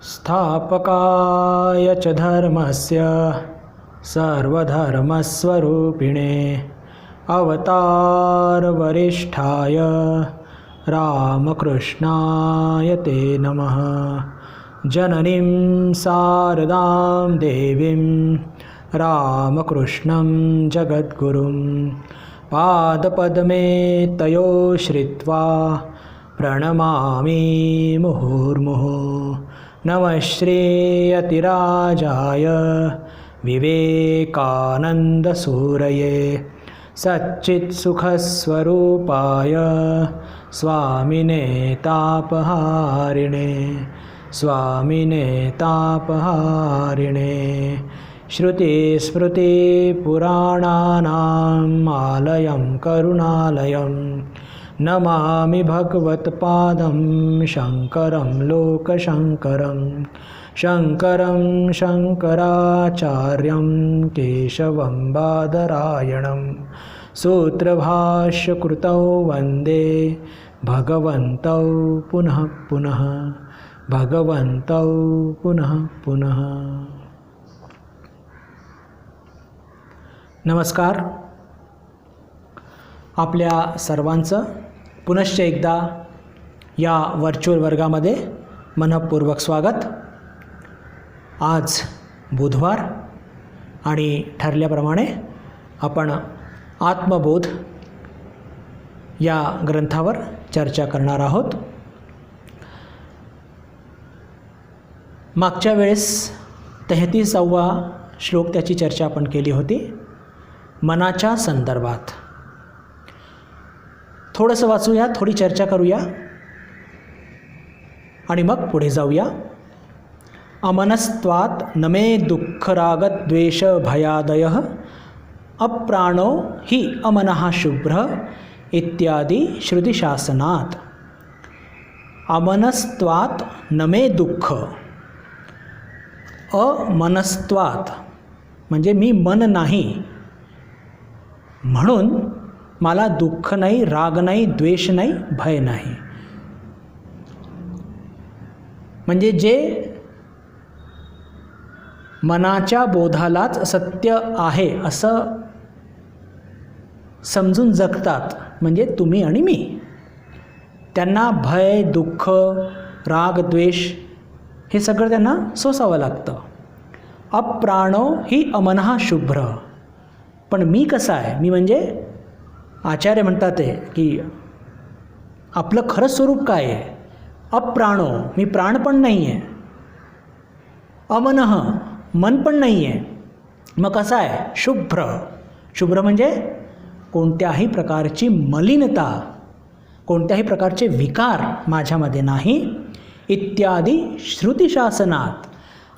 स्थापकाय च धर्मस्य सर्वधर्मस्वरूपिणे अवतारवरिष्ठाय रामकृष्णाय ते नमः। जननीं शारदां देवीं रामकृष्णं जगद्गुरुं पादपद्मे तयो श्रित्वा प्रणमामि मुहुर्मुहुः। नमः श्रीयतिराजाय विवेकानन्दसूरये सच्चित्सुखस्वरूपाय स्वामिने तापहारिणे श्रुतिस्मृतिपुराणानाम् आलयं करुणालयं नमामि भगवत्पादं शङ्करं लोकशङ्करं शङ्करं शङ्कराचार्यं केशवं बादरायणं सूत्रभाष्यकृतौ वन्दे भगवन्तौ पुनः पुनः भगवन्तौ पुनः पुनः। नमस्कार, आपल्या सर्वांचं पुनश्च एकदा या व्हर्च्युअल वर्गामध्ये मनःपूर्वक स्वागत। आज बुधवार आणि ठरल्याप्रमाणे आपण आत्मबोध या ग्रंथावर चर्चा करणार आहोत। मागच्या वेळेस 33वा श्लोक त्याची चर्चा आपण केली होती मनाच्या संदर्भात। थोडंसं वाचूया, थोडी चर्चा करूया आणि मग पुढे जाऊया। अमनस्त्वात् न मे दुःखरागद्वेष भयादयः अप्राणो हि अमनः शुभ्रः इत्यादी श्रुतिशासनात्। अमनस्त्वात् न मे दुःख, अमनस्त्वात् म्हणजे मी मन नाही म्हणून मला दुःख नाही, राग नाही, द्वेष नाही, भय नाही। म्हणजे जे मनाच्या बोधालाच सत्य आहे असं समजून जगतात, म्हणजे तुम्ही आणि मी, त्यांना भय, दुःख, राग, द्वेष हे सगळं त्यांना सोसावं लागतं। अप्राणो हि अमनः शुभ्र, पण मी कसा आहे, मी म्हणजे आचार्य म्हणतात ते की आपलं खरं स्वरूप काय आहे। अप्राणो, मी प्राण पण नाही आहे, अमनः मन पण नाही आहे, मग कसं आहे, शुभ्र। शुभ्र म्हणजे कोणत्याही प्रकारची मलिनता, कोणत्याही प्रकारचे विकार माझ्यामध्ये नाही। इत्यादी श्रुतिशासनात,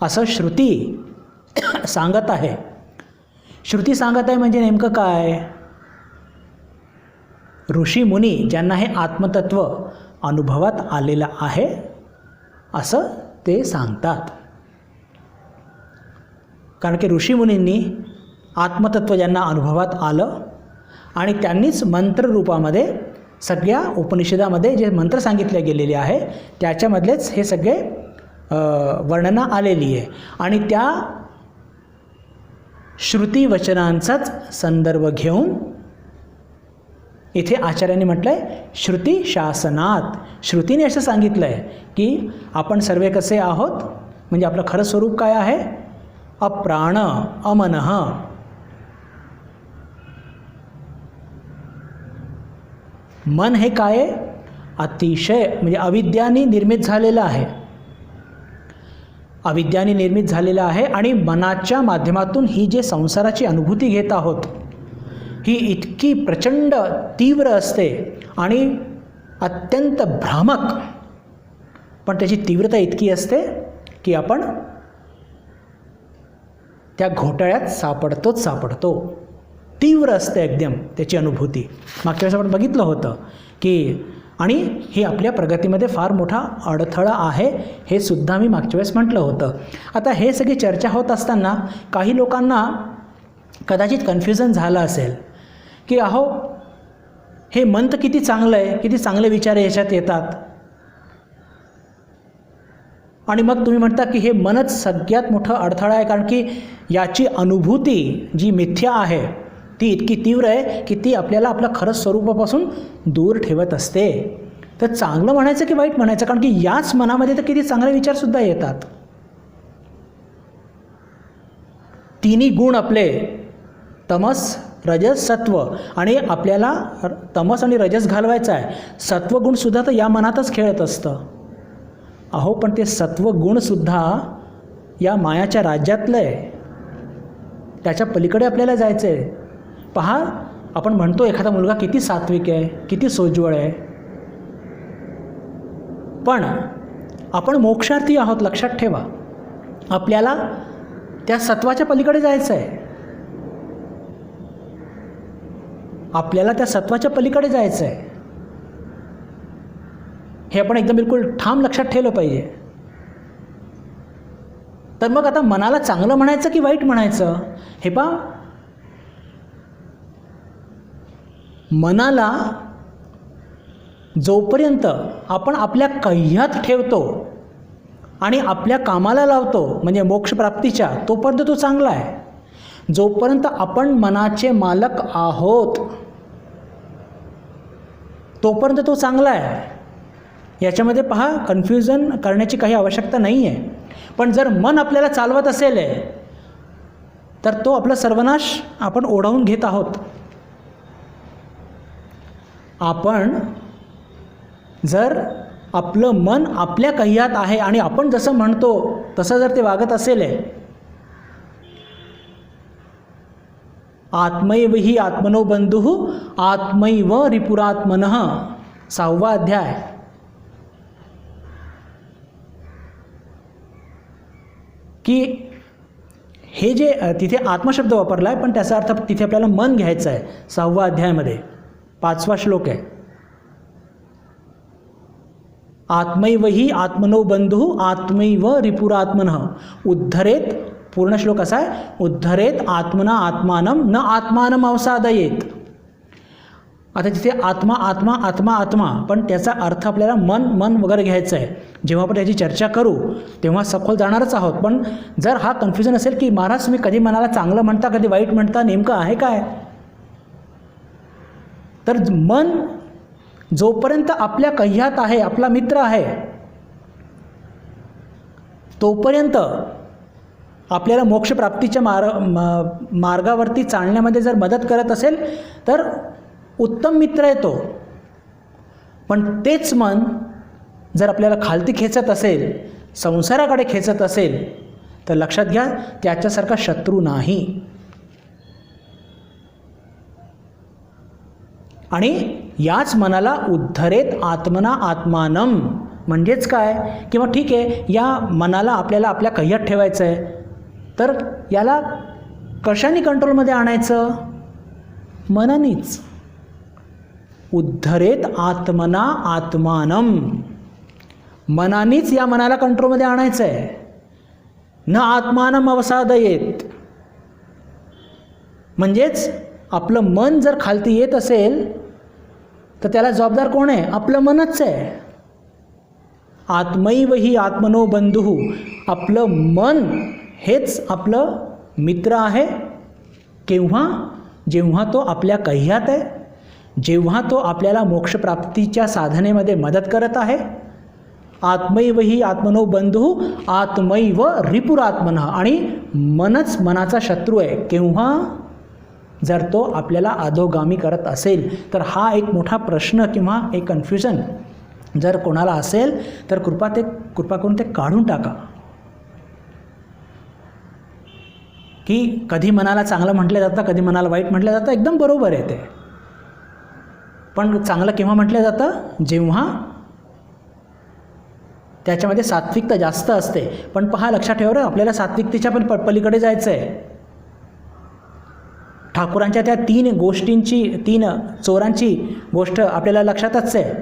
असं श्रुती सांगत आहे। श्रुती सांगत आहे म्हणजे नेमकं काय, ऋषी मुनी ज्यांना हे आत्मतत्व अनुभवात आलेलं आहे असं ते सांगतात। कारण की ऋषी मुनींनी आत्मतत्व ज्यांना अनुभवात आलं आणि त्यांनीच मंत्ररूपामध्ये सगळ्या उपनिषदामध्ये जे मंत्र सांगितले गेलेले आहे त्याच्यामधलेच हे सगळे वर्णना आलेली आहे आणि त्या श्रुतिवचनांचाच संदर्भ घेऊन इथे आचार्यांनी म्हटलं आहे श्रुतिशासनात। श्रुतीने असं सांगितलं आहे की आपण सर्व कसे आहोत, म्हणजे आपलं खरं स्वरूप काय आहे, अप्राण अमनः। मन हे काय आहे, अतिशय म्हणजे अविद्याने निर्मित झालेलं आहे, अविद्याने निर्मित झालेलं आहे आणि मनाच्या माध्यमातून ही जे संसाराची अनुभूती घेत आहोत ही इतकी प्रचंड तीव्र असते आणि अत्यंत भ्रामक, पण त्याची तीव्रता इतकी असते की आपण त्या घोटाळ्यात सापडतो। तीव्र असते एकदम त्याची अनुभूती। मागच्या वेळेस आपण बघितलं होतं की आणि हे आपल्या प्रगतीमध्ये फार मोठा अडथळा आहे, हे सुद्धा मी मागच्या वेळेस म्हटलं होतं। आता हे सगळी चर्चा होत असताना काही लोकांना कदाचित कन्फ्युजन झालं असेल की अहो हे मन तर किती चांगलं आहे, किती चांगले विचार याच्यात येतात, आणि मग तुम्ही म्हणता की हे मनच सगळ्यात मोठं अडथळा आहे, कारण की याची अनुभूती जी मिथ्या आहे ती इतकी तीव्र आहे की ती आपल्याला आपल्या खरं स्वरूपापासून दूर ठेवत असते. तर चांगलं म्हणायचं की वाईट म्हणायचं, कारण की याच मनामध्ये तर किती चांगले विचारसुद्धा येतात. तिन्ही गुण आपले तमस रजस सत्व, आणि आपल्याला तमस आणि रजस घालवायचा आहे. सत्वगुणसुद्धा तर या मनातच खेळत असतं. अहो पण ते सत्वगुणसुद्धा या मायाच्या राज्यातलं आहे, त्याच्या पलीकडे आपल्याला जायचं आहे. पहा, आपण म्हणतो एखादा मुलगा किती सात्विक आहे, किती सोज्वळ आहे, पण आपण मोक्षार्थी आहोत. लक्षात ठेवा, आपल्याला त्या सत्वाच्या पलीकडे जायचं आहे. आपल्याला त्या सत्वाच्या पलीकडे जायचं आहे. हे आपण एकदम बिलकुल ठाम लक्षात ठेवलं पाहिजे. तर मग आता मनाला चांगलं म्हणायचं की वाईट म्हणायचं? हे पहा, मनाला जोपर्यंत आपण आपल्या कह्यात ठेवतो आणि आपल्या कामाला लावतो, म्हणजे मोक्षप्राप्तीच्या, तोपर्यंत तो चांगला आहे. जोपर्यंत आपण मनाचे मालक आहोत तोपर्यंत तो चांगला आहे. याच्यामध्ये पहा, कन्फ्युजन करण्याची काही आवश्यकता नाही आहे. पण जर मन आपल्याला चालवत असेल तर तो आपला सर्वनाश आपण ओढावून घेत आहोत. आपण जर आपलं मन आपल्या कह्यात आहे आणि आपण जसं म्हणतो तसं जर ते वागत असेल, आत्मैव हि आत्मनो बंधुः आत्मैव रिपुरात्मनः, 6वा अध्याय. की हे जे तिथे आत्मशब्द वापरला आहे, पण त्याचा अर्थ तिथे आपल्याला मन घ्यायचं आहे. 6वा अध्यायामध्ये 5वा श्लोक आहे. आत्मैव हि आत्मनो बंधुः आत्मैव रिपुरात्मनः उद्धरेत. पूर्ण श्लोक असा आहे, उद्धरेत आत्मना आत्मानं न आत्मानं अवसादयेत. आता तिथे आत्मा आत्मा आत्मा आत्मा, पण त्याचा अर्थ आपल्याला मन मन वगैरे घ्यायचं आहे. जेव्हा आपण त्याची चर्चा करू तेव्हा सखोल जाणारच आहोत. पण जर हा कन्फ्युजन असेल की महाराज तुम्ही कधी मनाला चांगलं म्हणता कधी वाईट म्हणता, नेमकं आहे काय? तर मन जोपर्यंत आपल्या कह्यात आहे, आपला मित्र आहे, तोपर्यंत आपल्याला मोक्षप्राप्तीच्या मार्गावरती चालण्यामध्ये जर मदत करत असेल तर उत्तम मित्र आहे तो. पण तेच मन जर आपल्याला खालती खेचत असेल, संसाराकडे खेचत असेल, तर लक्षात घ्या त्याच्यासारखा शत्रू नाही. आणि याच मनाला उद्धरेत आत्मना आत्मानं म्हणजेच काय? किंवा ठीक आहे, या मनाला आपल्याला आपल्या कह्यात ठेवायचं आहे, तर याला कशाने कंट्रोलमध्ये आणायचं? मनानेच. उद्धरेत आत्मना आत्मानं, मनानेच या मनाला कंट्रोलमध्ये आणायचं आहे. न आत्मानं अवसादयेत, म्हणजेच आपलं मन जर खालती येत असेल तर त्याला जबाबदार कोण आहे? आपलं मनच आहे. आत्मैव हि आत्मनो बंधुः, आपलं मन हेच आपलं मित्र आहे. केव्हा? जेव्हा तो आपल्या कह्यात आहे, जेव्हा तो आपल्याला मोक्षप्राप्तीच्या साधनेमध्ये मदत करत आहे. आत्मैव हि आत्मनो बंधुः आत्मैव रिपुरात्मनः, आणि मनच मनाचा शत्रू आहे. केव्हा? जर तो आपल्याला अधोगामी करत असेल. तर हा एक मोठा प्रश्न किंवा एक कन्फ्युजन जर कोणाला असेल तर कृपा करून ते काढून टाका. की कधी मनाला चांगलं म्हटलं जातं, कधी मनाला वाईट म्हटलं जातं, एकदम बरोबर आहे ते. पण चांगलं केव्हा म्हटलं जातं? जेव्हा त्याच्यामध्ये सात्विकता जास्त असते. पण पहा, लक्षात ठेवा, आपल्याला सात्विकतेच्या पण पलीकडे जायचं आहे. ठाकूरांच्या त्या 3 गोष्टींची, 3 चोरांची गोष्ट आपल्याला लक्षातच आहे.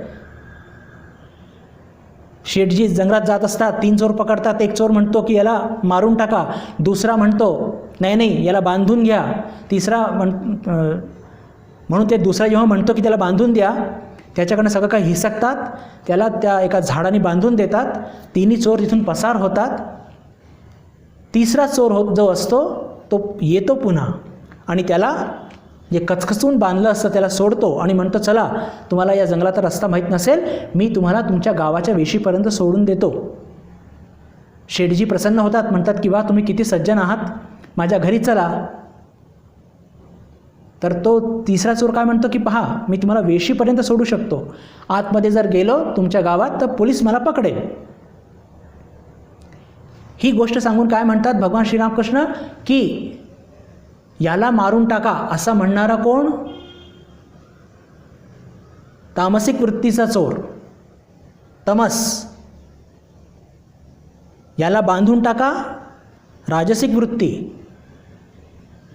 शेठजी जंगलात जात असतात, 3 चोर पकडतात. एक चोर म्हणतो की याला मारून टाका, दुसरा म्हणतो नाही नाही याला बांधून घ्या, तिसरा म्हणून ते दुसरा जेव्हा म्हणतो की त्याला बांधून द्या, त्याच्याकडनं सगळं काही हिसकतात, त्याला त्या एका झाडाने बांधून देतात, तिन्ही चोर तिथून पसार होतात. तिसरा चोर जो असतो तो येतो पुन्हा आणि त्याला जे कचकचून बांधलं असतं त्याला सोडतो आणि म्हणतो, चला तुम्हाला या जंगलाचा रस्ता माहीत नसेल, मी तुम्हाला तुमच्या गावाच्या वेशीपर्यंत सोडून देतो. शेठजी प्रसन्न होतात, म्हणतात की वा तुम्ही किती सज्जन आहात, माझ्या घरी चला. तर तो तिसरा चोर काय म्हणतो की पहा, मी तुम्हाला वेशीपर्यंत सोडू शकतो, आतमध्ये जर गेलो तुमच्या गावात तर पोलीस मला पकडेल. ही गोष्ट सांगून काय म्हणतात भगवान श्रीरामकृष्ण की याला मारून टाका असं म्हणणारा कोण? तामसिक वृत्तीचा चोर, तमस. याला बांधून टाका, राजसिक वृत्ती.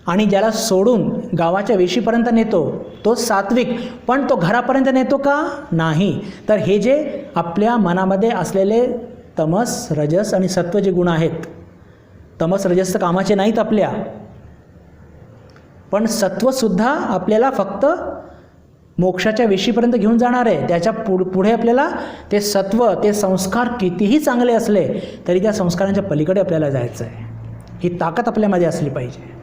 आणि ज्याला सोडून गावाच्या वेशीपर्यंत नेतो तो सात्विक. पण तो घरापर्यंत नेतो का? नाही. तर हे जे आपल्या मनामध्ये असलेले तमस, रजस आणि सत्व जे गुण आहेत, तमस रजस तर कामाचे नाहीत आपल्या, पण सत्वसुद्धा आपल्याला फक्त मोक्षाच्या वेशीपर्यंत घेऊन जाणार आहे. त्याच्या पुढे आपल्याला ते सत्व, ते संस्कार कितीही चांगले असले तरी त्या संस्कारांच्या पलीकडे आपल्याला जायचं आहे. ही ताकद आपल्यामध्ये असली पाहिजे,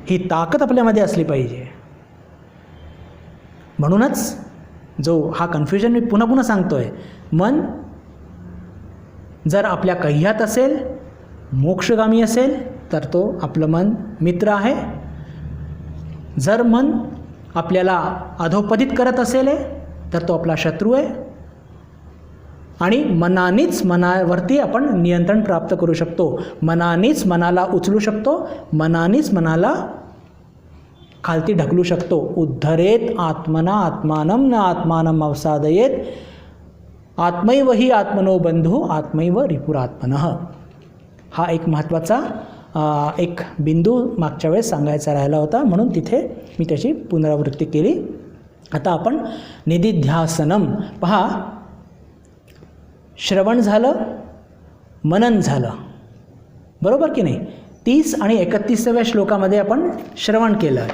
ही ताकद आपल्यामध्ये असली पाहिजे. म्हणूनच जो हा कन्फ्युजन मी पुन्हा पुन्हा सांगतोय, मन जर आपल्या कह्यात असेल, मोक्षगामी असेल, तर तो आपलं मन मित्र आहे. जर मन आपल्याला अधोपतित करत असेल तर तो आपला शत्रू आहे. आणि मनानेच मनावरती आपण नियंत्रण प्राप्त करू शकतो, मनानेच मनाला उचलू शकतो, मनानेच मनाला खालती ढकलू शकतो. उद्धरेत आत्मना आत्मानं न आत्मानं अवसादयेत, आत्मैव हि आत्मनो बंधू आत्मैव रिपुरात्मनः. हा एक महत्त्वाचा एक बिंदू मागच्या वेळेस सांगायचा राहिला होता, म्हणून तिथे मी त्याची पुनरावृत्ती केली. आता आपण निदिध्यासनम. पहा, श्रवण झालं, मनन झालं, बरोबर की नाही? 30 आणि 31व्या श्लोकामध्ये आपण श्रवण केलं.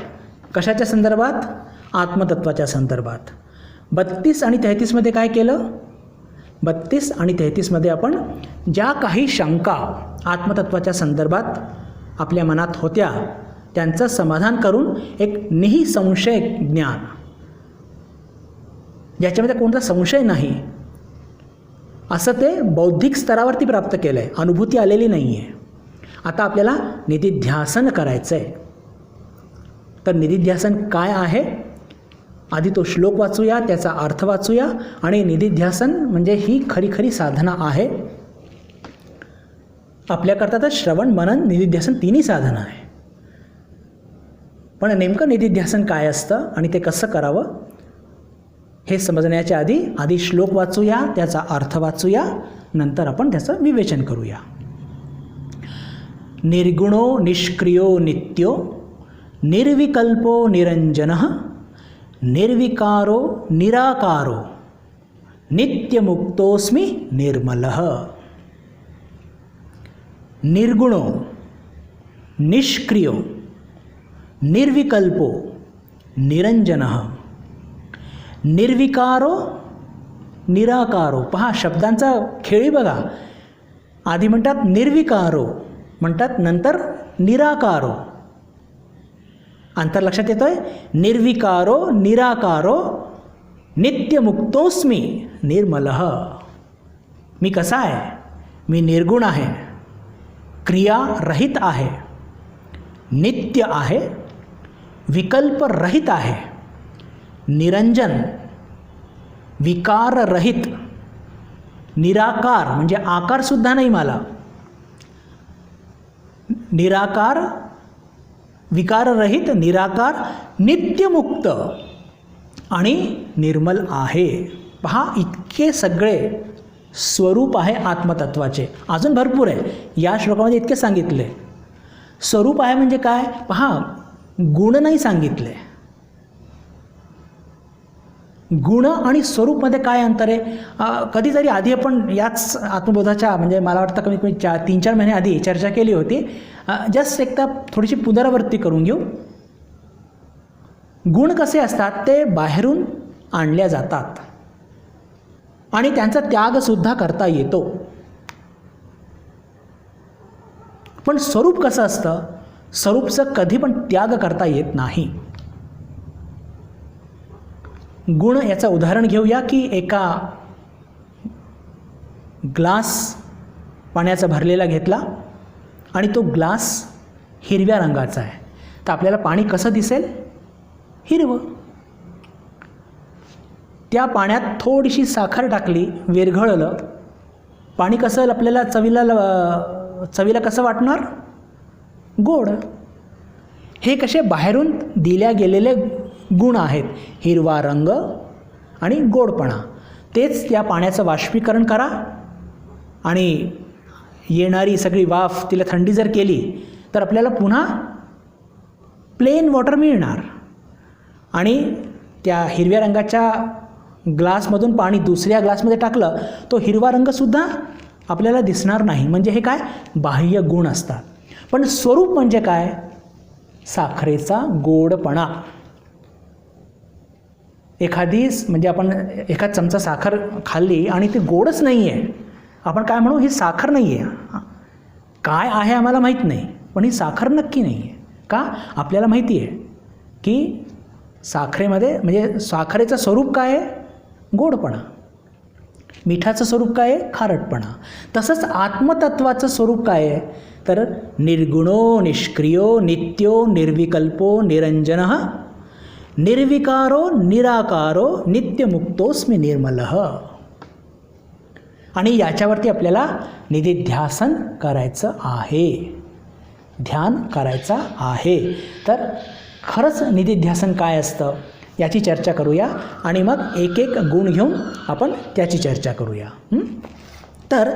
कशाच्या संदर्भात? आत्मतत्वाच्या संदर्भात. 32 आणि 33मध्ये काय केलं? 32 आणि 33मध्ये आपण ज्या काही शंका आत्मतत्वाच्या संदर्भात आपल्या मनात होत्या त्यांचं समाधान करून एक निःसंशय ज्ञान, ज्याच्यामध्ये कोणता संशय नाही, असं ते बौद्धिक स्तरावरती प्राप्त केलं आहे, अनुभूती आलेली नाही आहे. आता आपल्याला निदिध्यासन करायचं आहे. तर निदिध्यासन काय आहे? आधी तो श्लोक वाचूया, त्याचा अर्थ वाचूया. आणि निदिध्यासन म्हणजे ही खरी खरी साधना आहे आपल्याकरता. तर श्रवण, मनन, निदिध्यासन तिन्ही साधना आहे. पण नेमकं निदिध्यासन काय असतं आणि ते कसं करावं हे समजण्याच्या आधी श्लोक वाचूया, त्याचा अर्थ वाचूया, नंतर आपण त्याचं विवेचन करूया. निर्गुणो निष्क्रियो नित्यो निर्विकल्पो निरंजनः निर्विकारो निराकारो नित्यमुक्तोऽस्मि निर्मलः. निर्गुणो निष्क्रियो निर्विकल्पो निरंजनः निर्विकारो निराकारो. पहा, शब्दांचा खेळी बघा. आधी म्हणतात निर्विकारो, म्हणतात नंतर निराकारो. अंतर लक्षात येतोय? निर्विकारो निराकारो नित्यमुक्तोस्मी निर्मलः. मी कसा आहे? मी निर्गुण आहे, क्रियारहित आहे, नित्य आहे, विकल्परहित आहे, निरंजन, विकाररहित, निराकार म्हणजे आकारसुद्धा नाही मला, निराकार, विकाररहित, निराकार, नित्यमुक्त आणि निर्मल आहे. पहा, इतके सगळे स्वरूप आहे आत्मतत्वाचे. अजून भरपूर आहे, या श्लोकामध्ये इतके सांगितले. स्वरूप आहे म्हणजे काय? पहा, गुण नाही सांगितले. गुण आणि स्वरूपमध्ये काय अंतर आहे? कधीतरी आधी आपण याच आत्मबोधाच्या म्हणजे मला वाटतं कमीत कमी 3-4 महिने आधी चर्चा केली होती. जस्ट एकदा थोडीशी पुनरावृत्ती करून घेऊ. गुण कसे असतात? ते बाहेरून आणल्या जातात आणि त्यांचा त्यागसुद्धा करता येतो. पण स्वरूप कसं असतं? स्वरूपचं कधी पण त्याग करता येत नाही. गुण याचं उदाहरण घेऊया की एका ग्लास पाण्याचा भरलेला घेतला आणि तो ग्लास हिरव्या रंगाचा आहे, तर आपल्याला पाणी कसं दिसेल? हिरवं. त्या पाण्यात थोडीशी साखर टाकली, विरघळलं, पाणी कसं आपल्याला चवीला कसं वाटणार? गोड. हे कसे बाहेरून दिल्या गेलेले गुण आहेत, हिरवा रंग आणि गोडपणा. तेच त्या पाण्याचं बाष्पीकरण करा आणि येणारी सगळी वाफ तिला थंडी जर केली तर आपल्याला पुन्हा प्लेन वॉटर मिळणार. आणि त्या हिरव्या रंगाच्या ग्लासमधून पाणी दुसऱ्या ग्लासमध्ये टाकलं, तो हिरवा रंगसुद्धा आपल्याला दिसणार नाही. म्हणजे हे काय? बाह्य गुण असतात. पण स्वरूप म्हणजे काय? साखरेचा गोडपणा. म्हणजे आपण एखाद चमचा साखर खाल्ली आणि ती गोडच नाही आहे, आपण काय म्हणू? ही साखर नाही आहे. काय आहे आम्हाला माहीत नाही, पण ही साखर नक्की नाही आहे. का? आपल्याला माहिती आहे की साखरेमध्ये म्हणजे साखरेचं स्वरूप काय आहे? गोडपणा. मिठाचं स्वरूप काय आहे? खारटपणा. तसंच आत्मतत्वाचं स्वरूप काय आहे? तर निर्गुणो निष्क्रियो नित्यो निर्विकल्पो निरंजनः निर्विकारो निराकारो नित्यमुक्तोस्मि निर्मलः. आणि याच्यावरती आपल्याला निधिध्यासन करायचं आहे, ध्यान करायचं आहे. तर खरंच निधिध्यासन काय असतं याची चर्चा करूया आणि मग एक एक गुण घेऊन आपण त्याची चर्चा करूया. तर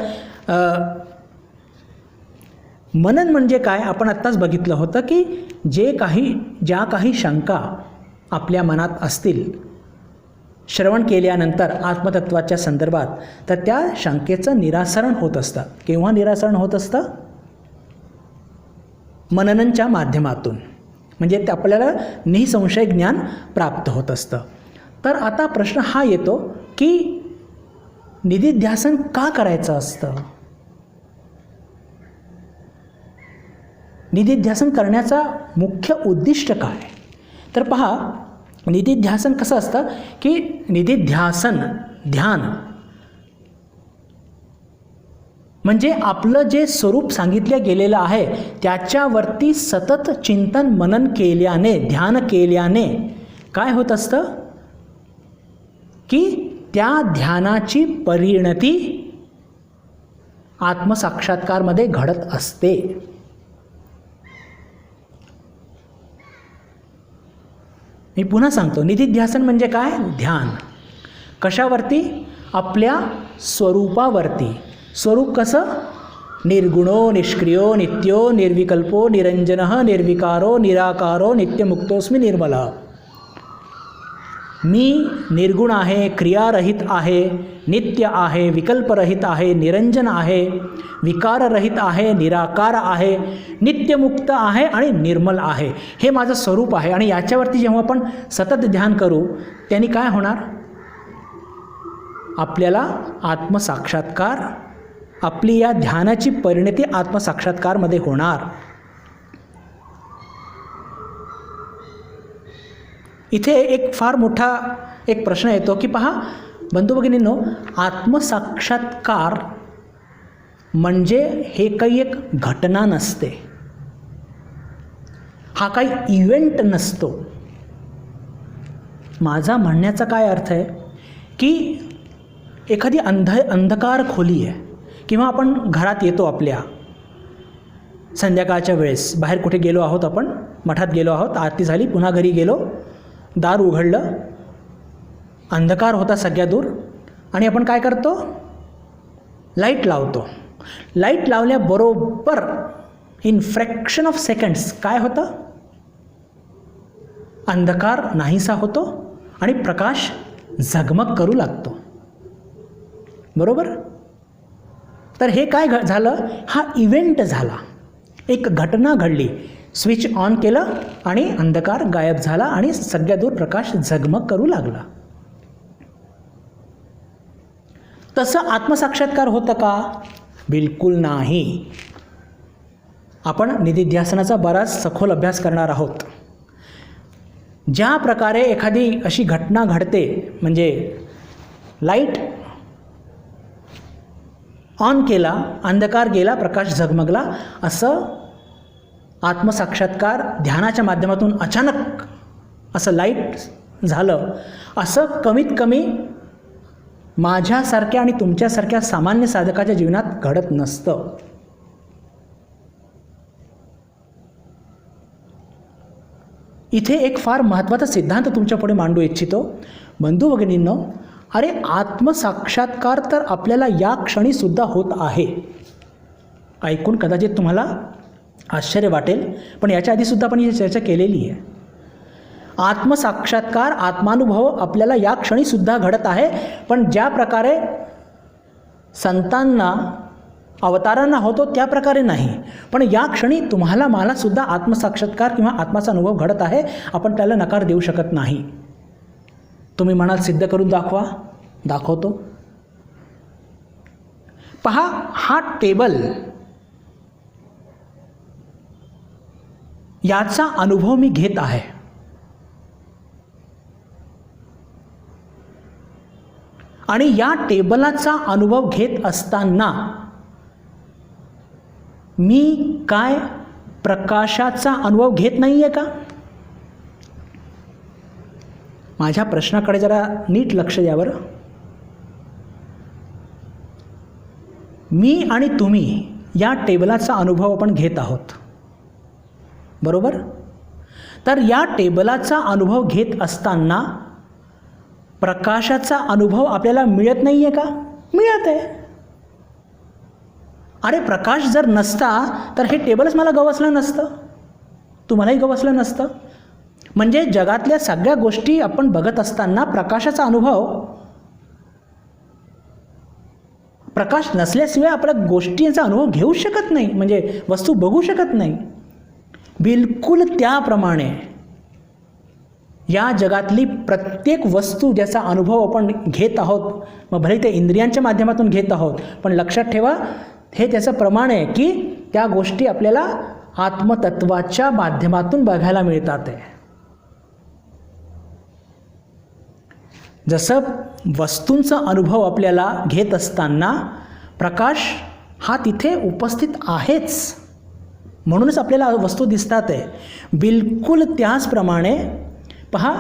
मनन म्हणजे काय? आपण आत्ताच बघितलं होतं की ज्या काही शंका आपल्या मनात असतील श्रवण केल्यानंतर आत्मतत्वाच्या संदर्भात, तर त्या शंकेचं निरासरण होत असतं. केव्हा निरासरण होत असतं? मनननच्या माध्यमातून. म्हणजे ते आपल्याला निसंशय ज्ञान प्राप्त होत असतं. तर आता प्रश्न हा येतो की निधिध्यासन का करायचं असतं? निधिध्यासन करण्याचा मुख्य उद्दिष्ट काय? तर पहा, निधिध्यासन कसं असतं की निधिध्यासन ध्यान म्हणजे आपलं जे स्वरूप सांगितलं गेलेलं आहे त्याच्यावरती सतत चिंतन मनन केल्याने, ध्यान केल्याने काय होत असतं की त्या ध्यानाची परिणती आत्मसाक्षात्कारमध्ये घडत असते. मी पुन्हा सांगतो, निधिध्यासन म्हणजे काय? ध्यान. कशावरती? आपल्या स्वरूपावरती. स्वरूप कसं? निर्गुणो निष्क्रियो नित्यो निर्विकल्पो निरंजनः निर्विकारो निराकारो नित्यमुक्तोस्मि निर्मलः. मी निर्गुण आहे, क्रियारहित आहे, नित्य आहे, विकल्परहित आहे, निरंजन आहे, विकाररहित आहे, निराकार आहे, नित्यमुक्त आहे आणि निर्मल आहे. हे माझं स्वरूप आहे. आणि याच्यावरती जेव्हा आपण सतत ध्यान करू त्यांनी काय होणार? आपल्याला आत्मसाक्षात्कार, आपली या ध्यानाची परिणती आत्मसाक्षात्कारमध्ये होणार. इथे एक फार मोठा एक प्रश्न येतो की पहा बंधू भगिनींनो, आत्मसाक्षात्कार म्हणजे हे काही एक घटना नसते, हा काही इव्हेंट नसतो. माझा म्हणण्याचा काय अर्थ आहे की एखादी अंधकार खोली आहे किंवा आपण घरात येतो, आपल्या संध्याकाळच्या वेळेस बाहेर कुठे गेलो आहोत, आपण मठात गेलो आहोत, आरती झाली, पुन्हा घरी गेलो, दार उघडलं, अंधकार होता सगळ्या दूर, आणि आपण काय करतो? लाईट लावतो. लाईट लावल्याबरोबर इन फ्रॅक्शन ऑफ सेकंड्स काय होतं? अंधकार नाहीसा होतो आणि प्रकाश झगमग करू लागतो. बरोबर? तर हे काय झालं? हा इव्हेंट झाला, एक घटना घडली. स्विच ऑन केलं आणि अंधकार गायब झाला आणि सगळ्या दूर प्रकाश झगमग करू लागला. तसं आत्मसाक्षात्कार होतं का? बिलकुल नाही. आपण निधिध्यासनाचा बराच सखोल अभ्यास करणार आहोत. ज्या प्रकारे एखादी अशी घटना घडते, म्हणजे लाईट ऑन केला, अंधकार गेला, प्रकाश झगमगला, असं आत्मसाक्षात्कार ध्यानाच्या माध्यमातून अचानक असं लाईट झालं, असं कमीत कमी माझ्यासारख्या आणि तुमच्यासारख्या सामान्य साधकाच्या जीवनात घडत नसतं. इथे एक फार महत्त्वाचा सिद्धांत तुमच्या पुढे मांडू इच्छितो. बंधू भगिनींनो, अरे आत्मसाक्षात्कार तर आपल्याला या क्षणी सुद्धा होत आहे. ऐकून कदाचित तुम्हाला आश्चर्य वाटेल, पण याच्या आधीसुद्धा आपण ही चर्चा केलेली आहे. आत्मसाक्षात्कार, आत्मानुभव आपल्याला या क्षणीसुद्धा घडत आहे, पण ज्या प्रकारे संतांना, अवतारांना होतो त्या प्रकारे नाही. पण या क्षणी तुम्हाला मलासुद्धा आत्मसाक्षात्कार किंवा आत्माचा अनुभव घडत आहे. आपण त्याला नकार देऊ शकत नाही. तुम्ही म्हणाल सिद्ध करून दाखवा. दाखवतो. पहा, हा टेबल, याचा अनुभव मी घेत आहे. आणि या टेबलाचा अनुभव घेत असताना मी काय प्रकाशाचा अनुभव घेत नाही आहे का? माझ्या प्रश्नाकडे जरा नीट लक्ष द्या बरं. मी आणि तुम्ही या टेबलाचा अनुभव आपण घेत आहोत, बरोबर? तर या टेबलाचा अनुभव घेत असताना प्रकाशाचा अनुभव आपल्याला मिळत नाही आहे का? मिळत आहे. अरे प्रकाश जर नसता तर हे टेबलच मला गवसलं नसतं, तुम्हालाही गवसलं नसतं. म्हणजे जगातल्या सगळ्या गोष्टी आपण बघत असताना प्रकाशाचा अनुभव, प्रकाश नसल्याशिवाय आपल्या गोष्टींचा अनुभव घेऊ शकत नाही, म्हणजे वस्तू बघू शकत नाही. बिलकुल त्याप्रमाणे या जगातली प्रत्येक वस्तू ज्याचा अनुभव आपण घेत आहोत, मग भले ते इंद्रियांच्या माध्यमातून घेत आहोत, पण लक्षात ठेवा हे त्याचं प्रमाण आहे की त्या गोष्टी आपल्याला आत्मतत्वाच्या माध्यमातून बघायला मिळतात. जसं वस्तूंचा अनुभव आपल्याला घेत असताना प्रकाश हा तिथे उपस्थित आहेच, म्हणूनच आपल्याला वस्तू दिसतात आहे. बिलकुल त्याचप्रमाणे पहा,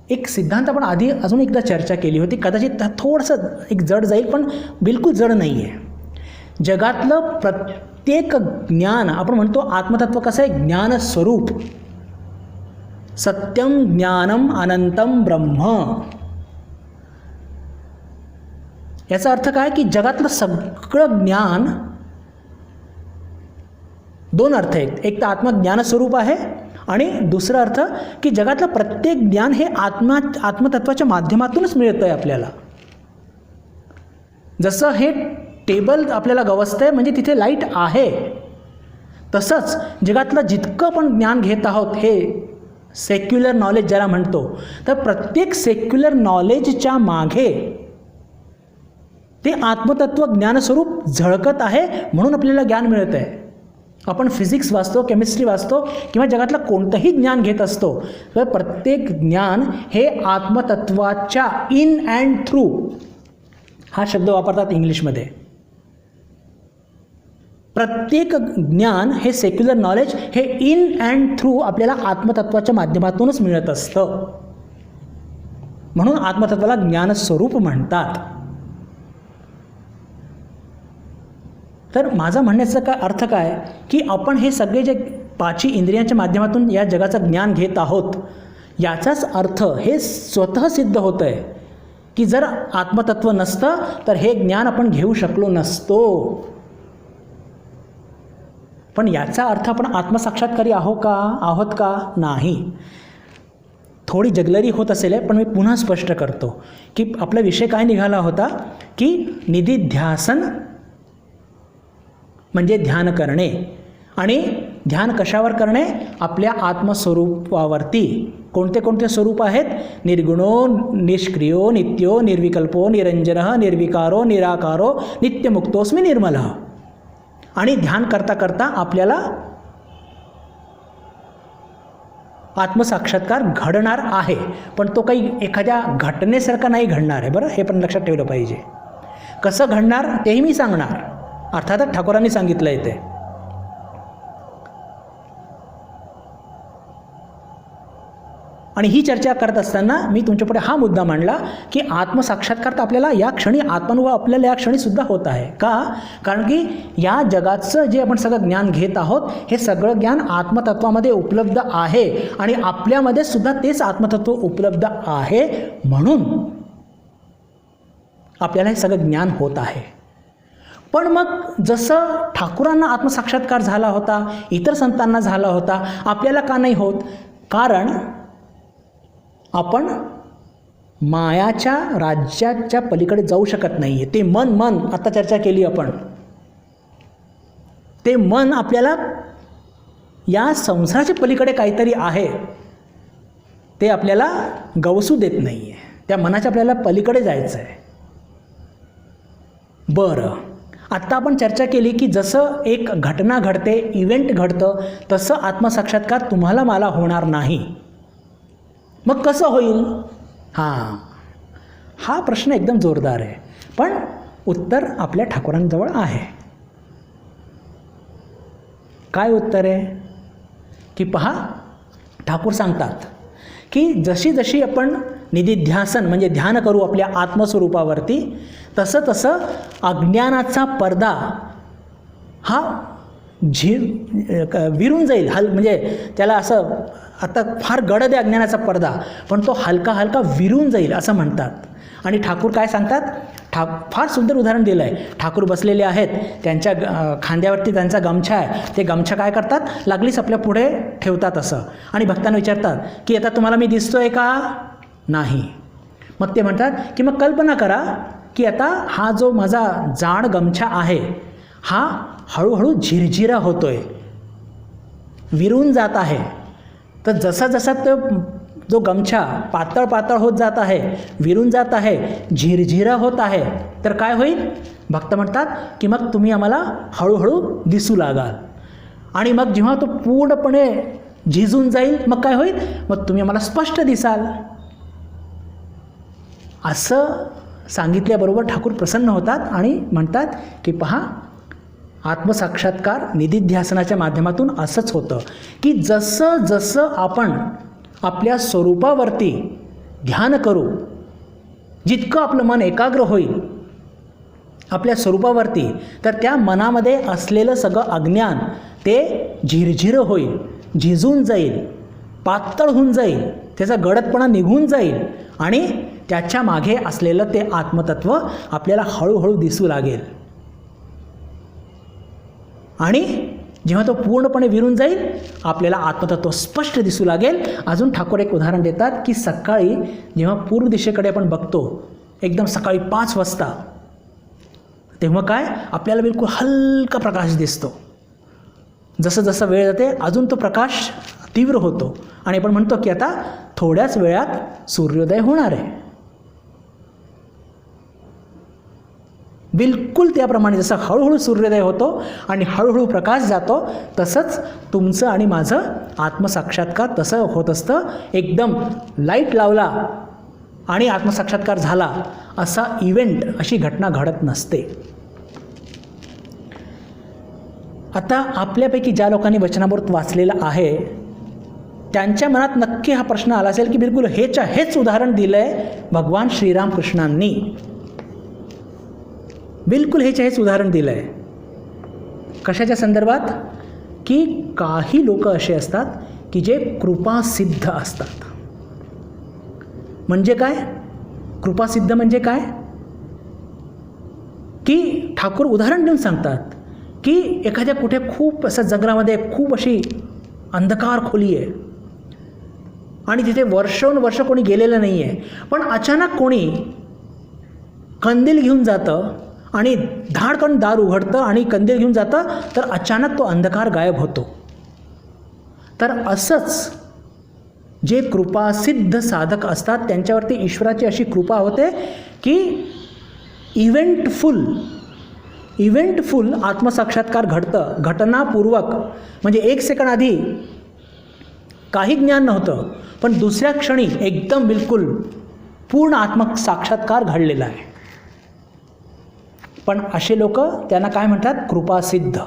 एक सिद्धांत आपण आधी अजून एकदा चर्चा केली होती, कदाचित थोडंसं एक जड जाईल, पण बिलकुल जड नाही आहे. जगातलं प्रत्येक ज्ञान, आपण म्हणतो आत्मतत्व कसं आहे? ज्ञानस्वरूप. सत्यम ज्ञानम अनंतम ब्रह्म. याचा अर्थ काय की जगातलं सगळं ज्ञान, दोन अर्थ आहेत. एक तर आत्मज्ञानस्वरूप आहे आणि दुसरा अर्थ की जगातलं प्रत्येक ज्ञान हे आत्मतत्वाच्या माध्यमातूनच मिळतं आहे आपल्याला. जसं हे टेबल आपल्याला गवसतं आहे म्हणजे तिथे लाईट आहे, तसंच जगातलं जितकं पण ज्ञान घेत आहोत, हे सेक्युलर नॉलेज ज्याला म्हणतो, तर प्रत्येक सेक्युलर नॉलेजच्या मागे ते आत्मतत्व ज्ञानस्वरूप झळकत आहे, म्हणून आपल्याला ज्ञान मिळत आहे. आपण फिजिक्स वाचतो, केमिस्ट्री वाचतो किंवा जगातलं कोणतंही ज्ञान घेत असतो, तर प्रत्येक ज्ञान हे आत्मतत्वाच्या इन अँड थ्रू हा शब्द वापरतात इंग्लिशमध्ये. प्रत्येक ज्ञान हे सेक्युलर नॉलेज हे इन अँड थ्रू आपल्याला आत्मतत्वाच्या माध्यमातूनच मिळत असतं, म्हणून आत्मतत्वाला ज्ञानस्वरूप म्हणतात. तर माझा म्हणण्याचा काय अर्थ काय की आपण हे सगळे जे पाची इंद्रियांच्या माध्यमातून या जगाचं ज्ञान घेत आहोत, याचाच अर्थ हे स्वतः सिद्ध होतं आहे की जर आत्मतत्व नसतं तर हे ज्ञान आपण घेऊ शकलो नसतो. पण याचा अर्थ आपण आत्मसाक्षात्कारी आहोत का? नाही. थोडी जगलरी होत असेल, पण मी पुन्हा स्पष्ट करतो की आपला विषय काय निघाला होता की निधिध्यासन म्हणजे ध्यान करणे, आणि ध्यान कशावर करणे? आपल्या आत्मस्वरूपावरती. कोणते कोणते स्वरूप आहेत? निर्गुणो, निष्क्रियो, नित्यो, निर्विकल्पो, निरंजनः, निर्विकारो, निराकारो, नित्यमुक्तोस्मी निर्मलः. आणि ध्यान करता करता आपल्याला आत्मसाक्षात्कार घडणार आहे, पण तो काही एखाद्या घटनेसारखा नाही घडणार आहे. बरं, हे पण लक्षात ठेवलं पाहिजे. कसं घडणार तेही मी सांगणार, अर्थातच ठाकूरांनी सांगितलं आहे ते. आणि ही चर्चा करत असताना मी तुमच्यापुढे हा मुद्दा मांडला की आत्मसाक्षात्कार तर आपल्याला या क्षणी, आत्मानुभव आपल्याला या क्षणी सुद्धा होत आहे. का? कारण की या जगाचं जे आपण सगळं ज्ञान घेत आहोत, हे सगळं ज्ञान आत्मतत्वामध्ये उपलब्ध आहे आणि आपल्यामध्ये सुद्धा तेच आत्मतत्व उपलब्ध आहे, म्हणून आपल्याला हे सगळं ज्ञान होत आहे. पण मग जसं ठाकूरांना आत्मसाक्षात्कार झाला होता, इतर संतांना झाला होता, आपल्याला का नाही होत? कारण आपण मायाच्या राज्याच्या पलीकडे जाऊ शकत नाही आहे. ते मन आता चर्चा केली आपण, ते मन आपल्याला या संसाराच्या पलीकडे काहीतरी आहे ते आपल्याला गवसू देत नाही आहे. त्या मनाच्या आपल्याला पलीकडे जायचं आहे. बरं, आत्ता आपण चर्चा केली की जसं एक घटना घडते, इव्हेंट घडतं, तसं आत्मसाक्षात्कार तुम्हाला मला होणार नाही. मग कसं होईल? हा प्रश्न एकदम जोरदार आहे, पण उत्तर आपल्या ठाकूरांजवळ आहे. काय उत्तर आहे? की पहा, ठाकूर सांगतात की जशी जशी आपण निधिध्यासन म्हणजे ध्यान करू आपल्या आत्मस्वरूपावरती, तसं तसं अज्ञानाचा पडदा हा विरून जाईल. म्हणजे त्याला असं, आता फार गडद आहे अज्ञानाचा पडदा, पण तो हलका हलका विरून जाईल असं म्हणतात. आणि ठाकूर काय सांगतात? फार सुंदर उदाहरण दिलं आहे. ठाकूर बसलेले आहेत, त्यांच्या खांद्यावरती त्यांचा गमछा आहे. ते गमछा काय करतात? लागलीच आपल्या पुढे ठेवतात असं, आणि भक्तांना विचारतात की आता तुम्हाला मी दिसतोय का? नाही. मग ते म्हणतात की मग कल्पना करा की आता हा जो माझा जाड गमछा आहे हा हळूहळू झिरझिरा होतोय, विरून जात आहे. तर जसा जसा तो जो गमछा पातळ पातळ होत जात आहे, विरून जात आहे, झिरझिरा होत आहे, तर काय होईल? भक्त म्हणतात की मग तुम्ही आम्हाला हळूहळू दिसू लागाल. आणि मग जेव्हा तो पूर्णपणे झिजून जाईल मग काय होईल? मग तुम्ही आम्हाला स्पष्ट दिसाल. असं सांगितल्याबरोबर ठाकूर प्रसन्न होतात आणि म्हणतात की पहा, आत्मसाक्षात्कार निधिध्यासनाच्या माध्यमातून असंच होतं की जसं जसं आपण आपल्या स्वरूपावरती ध्यान करू, जितकं आपलं मन एकाग्र होईल आपल्या स्वरूपावरती, तर त्या मनामध्ये असलेलं सगळं अज्ञान ते झिरझिर होईल, झिजून जाईल, पातळ होऊन जाईल, त्याचा गडदपणा निघून जाईल आणि त्याच्या मागे असलेलं ते आत्मतत्व आपल्याला हळूहळू दिसू लागेल. आणि जेव्हा तो पूर्णपणे विरून जाईल आपल्याला आत्मतत्व स्पष्ट दिसू लागेल. अजून ठाकूर एक उदाहरण देतात की सकाळी जेव्हा पूर्व दिशेकडे आपण बघतो, एकदम सकाळी 5 वाजता, तेव्हा काय आपल्याला बिलकुल हलका प्रकाश दिसतो. जसं जसं वेळ जाते अजून तो प्रकाश तीव्र होतो आणि आपण म्हणतो की आता थोड्याच वेळात सूर्योदय होणार आहे. बिलकुल त्याप्रमाणे जसं हळूहळू सूर्योदय होतो आणि हळूहळू प्रकाश जातो, तसंच तुमचं आणि माझं आत्मसाक्षात्कार तसं होत असतं. एकदम लाईट लावला आणि आत्मसाक्षात्कार झाला असा इव्हेंट, अशी घटना घडत नसते. आता आपल्यापैकी ज्या लोकांनी वचनामृत वाचलेलं आहे त्यांच्या मनात नक्की हा प्रश्न आला असेल की बिलकुल हेच उदाहरण दिलं आहे भगवान श्रीरामकृष्णांनी. बिलकुल हेच उदाहरण दिलं आहे. कशाच्या संदर्भात? की काही लोक असे असतात की जे कृपासिद्ध असतात. म्हणजे काय? कृपासिद्ध म्हणजे काय? की ठाकूर उदाहरण देऊन सांगतात की एखाद्या कुठे खूप असं जंगलामध्ये खूप अशी अंधकार खोली आहे आणि तिथे वर्ष कोणी गेलेलं नाही आहे, पण अचानक कोणी कंदील घेऊन जातं आणि धाडकन दार उघडतं आणि कंदील घेऊन जातं, तर अचानक तो अंधकार गायब होतो. तर असंच जे कृपासिद्ध साधक असतात त्यांच्यावरती ईश्वराची अशी कृपा होते की इव्हेंटफुल आत्मसाक्षात्कार घडतं. घटनापूर्वक, म्हणजे 1 सेकंड आधी काही ज्ञान नव्हतं, पण दुसऱ्या क्षणी एकदम बिलकुल पूर्ण आत्मसाक्षात्कार घडलेला आहे. पण असे लोक, त्यांना काय म्हणतात? कृपासिद्ध.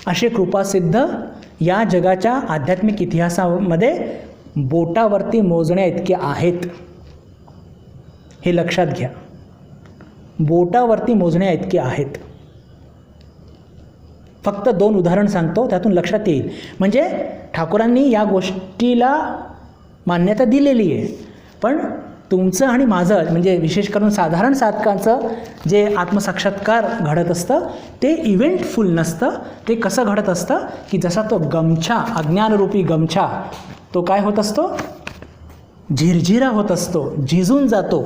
असे कृपासिद्ध या जगाच्या आध्यात्मिक इतिहासामध्ये बोटावरती मोजण्या इतके आहेत. हे लक्षात घ्या, बोटावरती मोजण्या इतके आहेत. फक्त 2 उदाहरण सांगतो, त्यातून लक्षात येईल. म्हणजे ठाकूरांनी या गोष्टीला मान्यता दिलेली आहे, पण तुमचं आणि माझं, म्हणजे विशेष करून साधारण साधकांचं जे आत्मसाक्षात्कार घडत असतं ते इव्हेंटफुल नसतं. ते कसं घडत असतं की जसा तो गमछा, अज्ञानरूपी गमछा, तो काय होत असतो? झिरझिरा होत असतो, झिजून जातो,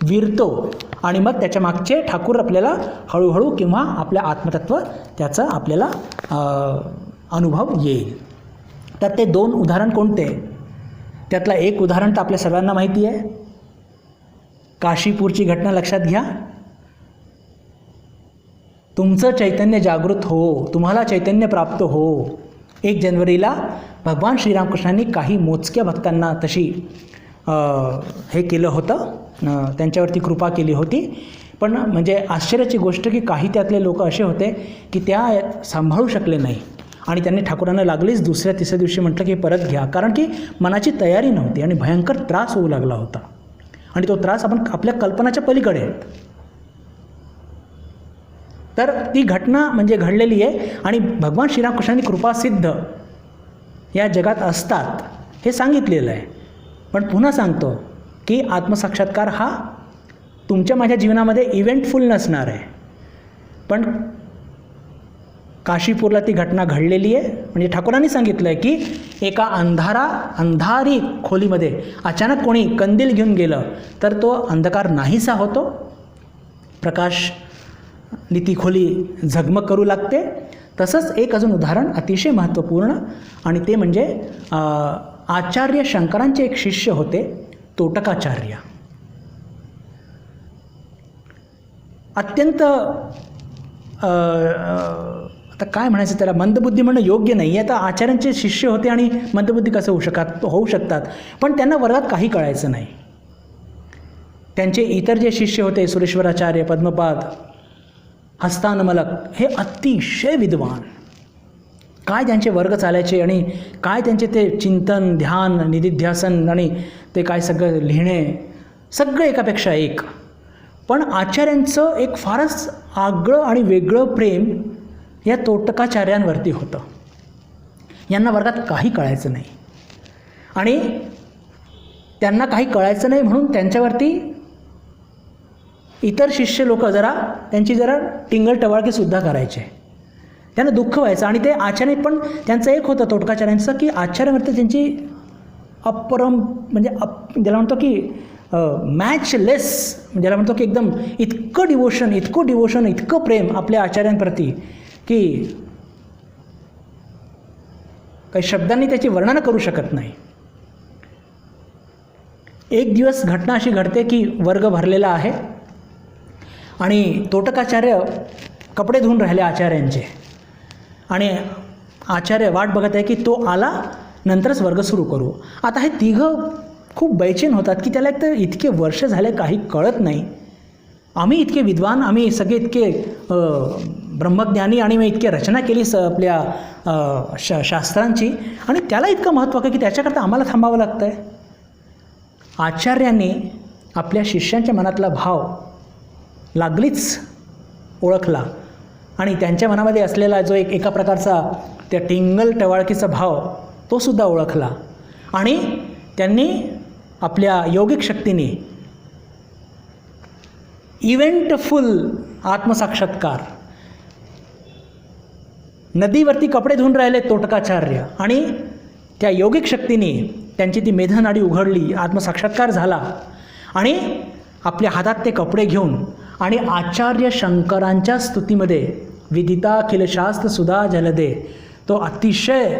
विरतो, आणि मग त्याच्या मागचे ठाकूर आपल्याला हळूहळू किंवा आपल्या आत्मतत्व त्याचा आपल्याला अनुभव येईल. तर ते 2 उदाहरण कोणते? त्यातला एक उदाहरण तर आपल्या सर्वांना माहिती आहे, काशीपूरची घटना लक्षात घ्या. तुमचं चैतन्य जागृत हो, तुम्हाला चैतन्य प्राप्त हो. 1 जानेवारीला भगवान श्रीरामकृष्णांनी काही मोजक्या भक्तांना तशी हे केलं होतं, त्यांच्यावरती कृपा केली होती. पण म्हणजे आश्चर्याची गोष्ट की काही त्यातले लोक असे होते की त्या सांभाळू शकले नाही, आणि त्यांनी ठाकूरांना लागलीच 2-3 दिवशी म्हटलं की परत घ्या, कारण की मनाची तयारी नव्हती आणि भयंकर त्रास होऊ लागला होता, आणि तो त्रास आपण आपल्या कल्पनाच्या पलीकडे आहे. तर ती घटना म्हणजे घडलेली आहे, आणि भगवान श्रीरामकृष्णांनी कृपासिद्ध या जगात असतात हे सांगितलेलं आहे. पण पुन्हा सांगतो की आत्मसाक्षात्कार हा तुमच्या माझ्या जीवनामध्ये इव्हेंटफुल नसणार आहे. पण काशीपूरला ती घटना घडलेली आहे. म्हणजे ठाकूरांनी सांगितलं आहे की एका अंधारी खोलीमध्ये अचानक कोणी कंदील घेऊन गेलं तर तो अंधकार नाहीसा होतो, प्रकाश ती खोली झगमग करू लागते. तसंच एक अजून उदाहरण अतिशय महत्त्वपूर्ण, आणि ते म्हणजे आचार्य शंकरांचे एक शिष्य होते, तोटकाचार्य. अत्यंत आता काय म्हणायचं त्याला, मंदबुद्धी म्हणणं योग्य नाही. आता आचार्यांचे शिष्य होते आणि मंदबुद्धी कसं होऊ शकतात, पण त्यांना वर्गात काही कळायचं नाही. त्यांचे इतर जे शिष्य होते, सुरेश्वराचार्य, पद्मपाद, हस्तानमलक, हे अतिशय विद्वान. काय त्यांचे वर्ग चालायचे आणि काय त्यांचे ते चिंतन, ध्यान, निधिध्यासन आणि ते काय सगळं लिहिणे, सगळं एकापेक्षा एक. पण आचार्यांचं एक फारच आगळं आणि वेगळं प्रेम या तोटकाचार्यांवरती होतं. यांना वर्गात काही कळायचं नाही, आणि त्यांना काही कळायचं नाही म्हणून त्यांच्यावरती इतर शिष्य लोक त्यांची जरा टिंगल-टवाळकीसुद्धा करायचे. त्यांना दुःख व्हायचं, आणि ते आचार्य पण त्यांचं एक होतं तोटकाचार्यांचं की आचार्यावरती त्यांची म्हणजे ज्याला म्हणतो की मॅचलेस, ज्याला म्हणतो की एकदम इतकं डिवोशन, इतकं प्रेम आपल्या आचार्यांप्रती की काही शब्दांनी त्याची वर्णन करू शकत नाही. एक दिवस घटना अशी घडते की वर्ग भरलेला आहे आणि तोटकाचार्य कपडे धुवून राहिले आचार्यांचे, आणि आचार्य वाट बघत आहे की तो आला नंतरच वर्ग सुरू करू. आता हे तिघं खूप बैचेन होतात की त्याला एक तर इतके वर्ष झाले काही कळत नाही, आम्ही इतके विद्वान, आम्ही सगळे इतके ब्रह्मज्ञानी, आणि मी इतके रचना केली आपल्या शास्त्रांची, आणि त्याला इतकं महत्त्व आहे की त्याच्याकरता आम्हाला थांबावं लागतं आहे. आचार्यांनी आपल्या शिष्यांच्या मनातला भाव लागलीच ओळखला, आणि त्यांच्या मनामध्ये असलेला जो एका प्रकारचा त्या टिंगल टवाळकीचा भाव तो सुद्धा ओळखला, आणि त्यांनी आपल्या योगिक शक्तीने इव्हेंटफुल आत्मसाक्षात्कार, नदीवरती कपडे धुवून राहिले तोटकाचार्य, आणि त्या योगिक शक्तीने त्यांची ती मेधनाडी उघडली, आत्मसाक्षात्कार झाला, आणि आपल्या हातात ते कपडे घेऊन आणि आचार्य शंकरांच्या स्तुतीमध्ये विदिता अखिल शास्त्र सुधा जलदे, तो अतिशय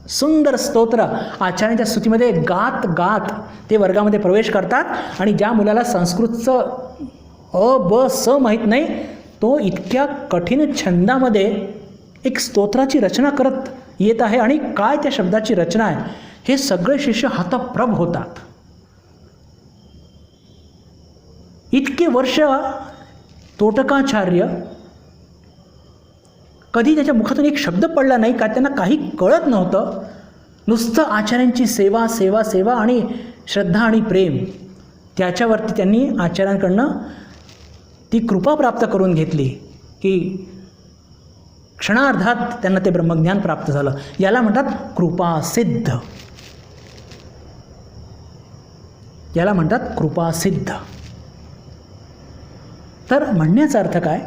सुंदर स्तोत्र आचार्यांच्या स्तुतीमध्ये गात गात ते वर्गामध्ये प्रवेश करतात आणि ज्या मुलाला संस्कृतचं अ ब स माहीत नाही तो इतक्या कठीण छंदामध्ये एक स्तोत्राची रचना करत येत आहे आणि काय त्या शब्दाची रचना आहे हे सगळे शिष्य हतप्रभ होतात. इतके वर्ष तोटकाचार्य कधी त्याच्या मुखातून एक शब्द पडला नाही का त्यांना काही कळत नव्हतं. नुसतं आचार्यांची सेवा सेवा सेवा आणि श्रद्धा आणि प्रेम त्याच्यावरती त्यांनी आचार्यांकडनं ती कृपा प्राप्त करून घेतली की क्षणार्धात त्यांना ते ब्रह्मज्ञान प्राप्त झालं. याला म्हणतात कृपासिद्ध. याला म्हणतात कृपासिद्ध. तर म्हणण्याचा अर्थ काय,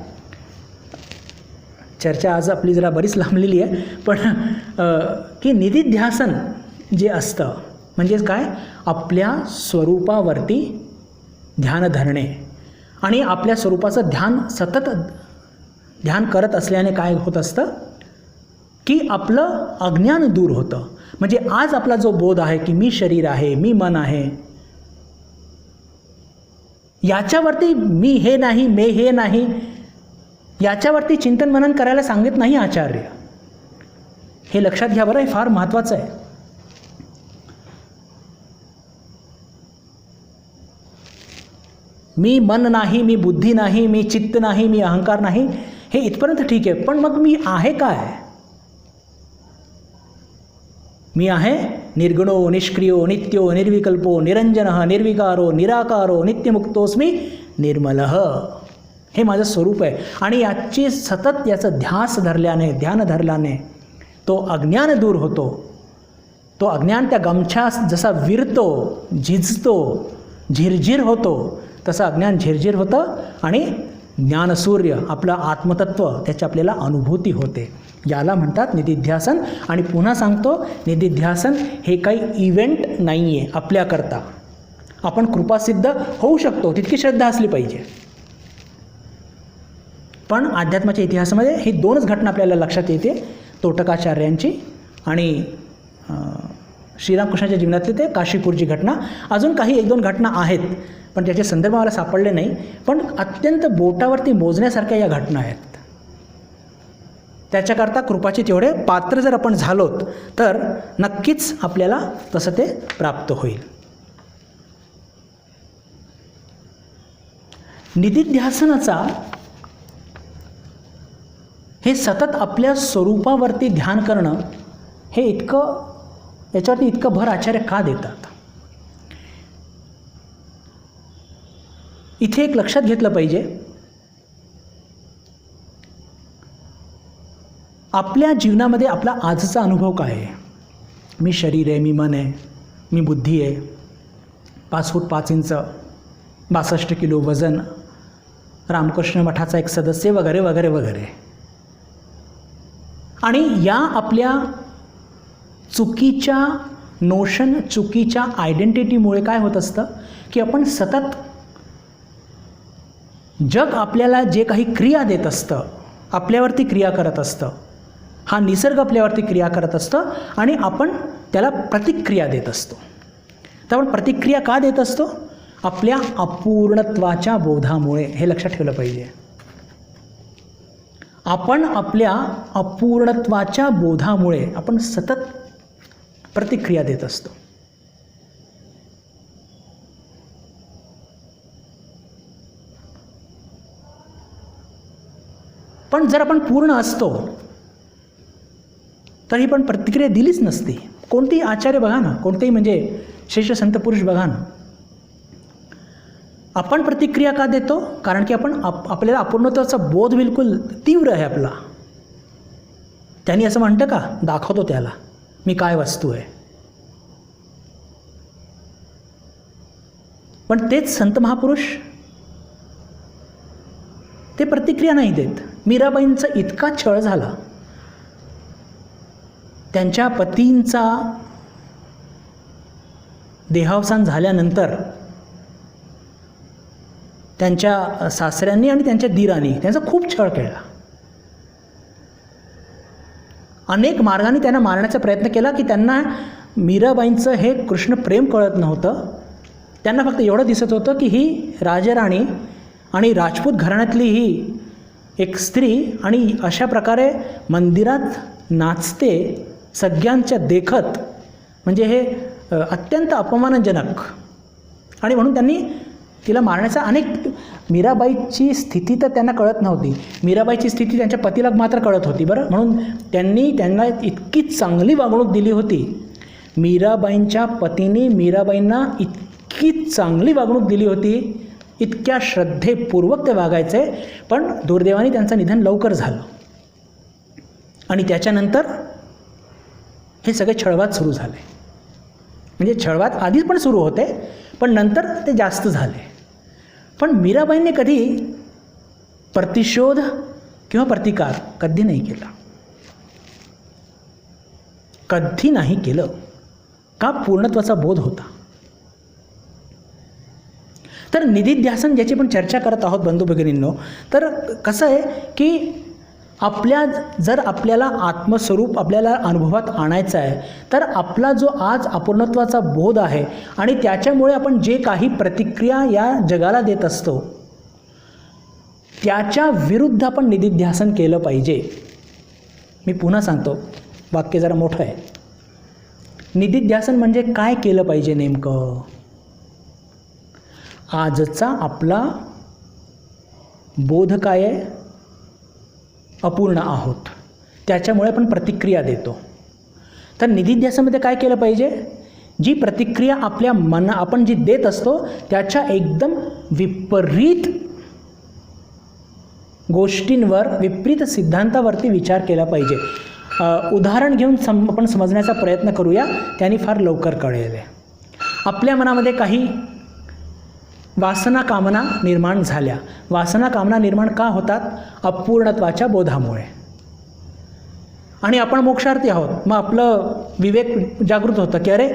चर्चा आज आपली जरा बरीच लांबलेली आहे पण की निधिध्यासन जे असतं म्हणजेच काय, आपल्या स्वरूपावरती ध्यान धरणे आणि आपल्या स्वरूपाचं ध्यान सतत ध्यान करत असल्याने काय होत असतं की आपलं अज्ञान दूर होतं. म्हणजे आज आपला जो बोध आहे की मी शरीर आहे, मी मन आहे, याच्यावरती मी हे नाही, मे हे नाही, याच्यावरती चिंतन मनन करायला सांगत नाही आचार्य. हे लक्षात घ्या बरं, हे फार महत्त्वाचं आहे. मी मन नाही, मी बुद्धी नाही, मी चित्त नाही, मी अहंकार नाही, हे इथपर्यंत ठीक आहे. पण मग मी आहे काय? मी आहे निर्गुणो निष्क्रियो नित्यो निर्विकल्पो निरंजनः निर्विकारो निराकारो नित्यमुक्तोस्मी निर्मलः. हे माझं स्वरूप आहे आणि याची सतत याचं ध्यास धरल्याने, ध्यान धरल्याने तो अज्ञान दूर होतो. तो अज्ञान त्या गमछा जसा विरतो, झिजतो, झिरझिर होतो, तसं अज्ञान झिरझिर होतं आणि ज्ञानसूर्य आपलं आत्मतत्व त्याची आपल्याला अनुभूती होते. याला म्हणतात निधिध्यासन. आणि पुन्हा सांगतो, निधिध्यासन हे काही इव्हेंट नाही आहे आपल्याकरता. आपण कृपासिद्ध होऊ शकतो, तितकी श्रद्धा असली पाहिजे. पण अध्यात्माच्या इतिहासामध्ये ही दोनच घटना आपल्याला लक्षात येते, तोटकाचार्यांची आणि श्रीरामकृष्णाच्या जीवनातली ते काशीपूरची घटना. अजून काही एक दोन घटना आहेत पण त्याचे संदर्भ मला सापडले नाही, पण अत्यंत बोटावरती मोजण्यासारख्या या घटना आहेत. त्याच्याकरता कृपाचे तेवढे पात्र जर आपण झालोत तर नक्कीच आपल्याला तसं ते प्राप्त होईल. निधिध्यासनाचा हे सतत आपल्या स्वरूपावरती ध्यान करणं हे याच्यावरती इतकं भर आचार्य का देतात? इथे एक लक्षात घेतलं पाहिजे, आपल्या जीवनामध्ये आपला आजचा अनुभव काय आहे? मी शरीर आहे, मी मन आहे, मी बुद्धी आहे, 5 फूट 5 इंच, 62 किलो वजन, रामकृष्ण मठाचा एक सदस्य वगैरे वगैरे वगैरे. आणि या आपल्या चुकीच्या नोशन, चुकीच्या आयडेंटिटीमुळे काय होत असतं की आपण सतत जग आपल्याला जे काही क्रिया देत असतं, आपल्यावरती क्रिया करत असतं, हा निसर्ग आपल्यावरती क्रिया करत असतं आणि आपण त्याला प्रतिक्रिया देत असतो. तर आपण प्रतिक्रिया का देत असतो? आपल्या अपूर्णत्वाच्या बोधामुळे. हे लक्षात ठेवलं पाहिजे. आपण आपल्या अपूर्णत्वाच्या बोधामुळे आपण सतत प्रतिक्रिया देत असतो. पण जर आपण पूर्ण असतो तर ही पण प्रतिक्रिया दिलीच नसती. कोणतेही आचार्य बघा ना, कोणतेही म्हणजे श्रेष्ठ संत पुरुष बघा ना, आपण प्रतिक्रिया का देतो? कारण की आपण आपल्याला अपूर्णत्वाचा बोध बिलकुल तीव्र आहे आपला. त्यांनी असं म्हणतं का? दाखवतो त्याला मी काय वस्तू आहे. पण तेच संत महापुरुष ते प्रतिक्रिया नाही देत. मीराबाईंचा इतका छळ झाला, त्यांच्या पतींचा देहावसान झाल्यानंतर त्यांच्या सासऱ्यांनी आणि त्यांच्या दीरांनी त्यांचा खूप छळ केला. अनेक मार्गाने त्यांना मारण्याचा प्रयत्न केला की त्यांना मीराबाईंचं हे कृष्ण प्रेम कळत नव्हतं. त्यांना फक्त एवढं दिसत होतं की ही राजराणी आणि राजपूत घराण्यातली ही एक स्त्री आणि अशा प्रकारे मंदिरात नाचते सगळ्यांच्या देखत, म्हणजे हे अत्यंत अपमानजनक. आणि म्हणून त्यांनी तिला मारण्याचा मीराबाईची स्थिती तर त्यांना कळत नव्हती, मीराबाईची स्थिती त्यांच्या पतीला मात्र कळत होती बरं. म्हणून त्यांनी त्यांना इतकी चांगली वागणूक दिली होती, मीराबाईंच्या पतीने मीराबाईंना इतकी चांगली वागणूक दिली होती, इतक्या श्रद्धेपूर्वक ते वागायचे. पण दुर्दैवाने त्यांचं निधन लवकर झालं आणि त्याच्यानंतर हे सगळे छळवाद सुरू झाले. म्हणजे छळवाद आधीच पण सुरू होते, पण नंतर ते जास्त झाले. पण मीराबाईंनी कधी प्रतिशोध किंवा प्रतिकार कधी नाही केला, कधी नाही केलं. का? पूर्णत्वाचा बोध होता. तर निधिध्यासन ज्याची पण चर्चा करत आहोत बंधू भगिनींनो, तर कसं आहे की जर आपल्याला आत्मस्वरूप आपल्याला अनुभवात आणायचं आहे, तर आपला जो आज अपूर्णत्वाचा बोध आहे आणि त्याच्यामुळे आपण जे काही प्रतिक्रिया या जगाला देत असतो त्याच्या विरुद्ध आपण निधिध्यासन केलं पाहिजे. मी पुन्हा सांगतो, वाक्य जरा मोठं आहे. निधिध्यासन म्हणजे काय केलं पाहिजे नेमकं? आजचा आपला बोध काय आहे? अपूर्ण आहोत, त्याच्यामुळे आपण प्रतिक्रिया देतो. तर निधिध्यासनामध्ये काय केलं पाहिजे? जी प्रतिक्रिया आपल्या आपण जी देत असतो त्याच्या एकदम विपरीत गोष्टींवर, विपरीत सिद्धांतावरती विचार केला पाहिजे. उदाहरण घेऊन आपण समजण्याचा प्रयत्न करूया, त्याने फार लवकर कळेल. आपल्या मनामध्ये काही वासना कामना निर्माण झाल्या. वासना कामना निर्माण का होतात? अपूर्णत्वाच्या बोधामुळे. आणि आपण मोक्षार्थी आहोत, मग आपलं विवेक जागृत होतं की अरे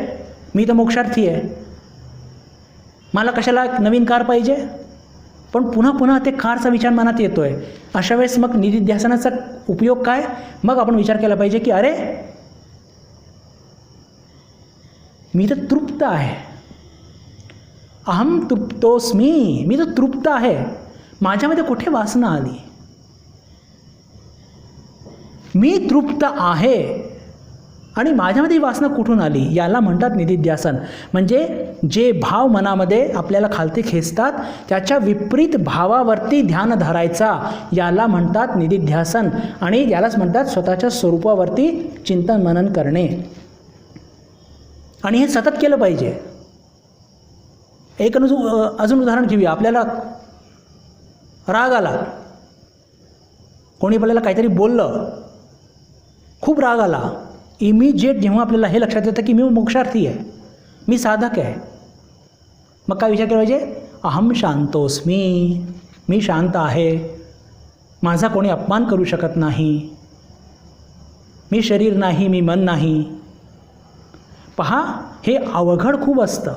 मी तर मोक्षार्थी आहे, मला कशाला नवीन कार पाहिजे. पण पुन्हा पुन्हा ते कारचा विचार मनात येतो आहे. अशा वेळेस मग निधिध्यासनाचा उपयोग काय? मग आपण विचार केला पाहिजे की अरे मी तर तृप्त आहे, अहम तृप्तोस्मी, मी तर तृप्त आहे, माझ्यामध्ये कुठे वासना आली, मी तृप्त आहे आणि माझ्यामध्ये वासना कुठून आली. याला म्हणतात निधिध्यासन. म्हणजे जे भाव मनामध्ये आपल्याला खालती खेचतात त्याच्या विपरीत भावावरती ध्यान धरायचा, याला म्हणतात निधिध्यासन. आणि यालाच म्हणतात स्वतःच्या स्वरूपावरती चिंतन मनन करणे. आणि हे सतत केलं पाहिजे. एक अजून उदाहरण घेऊया. आपल्याला राग आला, कोणी आपल्याला काहीतरी बोललं, खूप राग आला, इमिजिएट जेव्हा आपल्याला हे लक्षात येतं की मी मोक्षार्थी आहे, मी साधक आहे, मग काय विचार केला पाहिजे? अहम शांतोस्मी, मी शांत आहे, माझा कोणी अपमान करू शकत नाही, मी शरीर नाही, मी मन नाही. पहा, हे अवघड खूप असतं,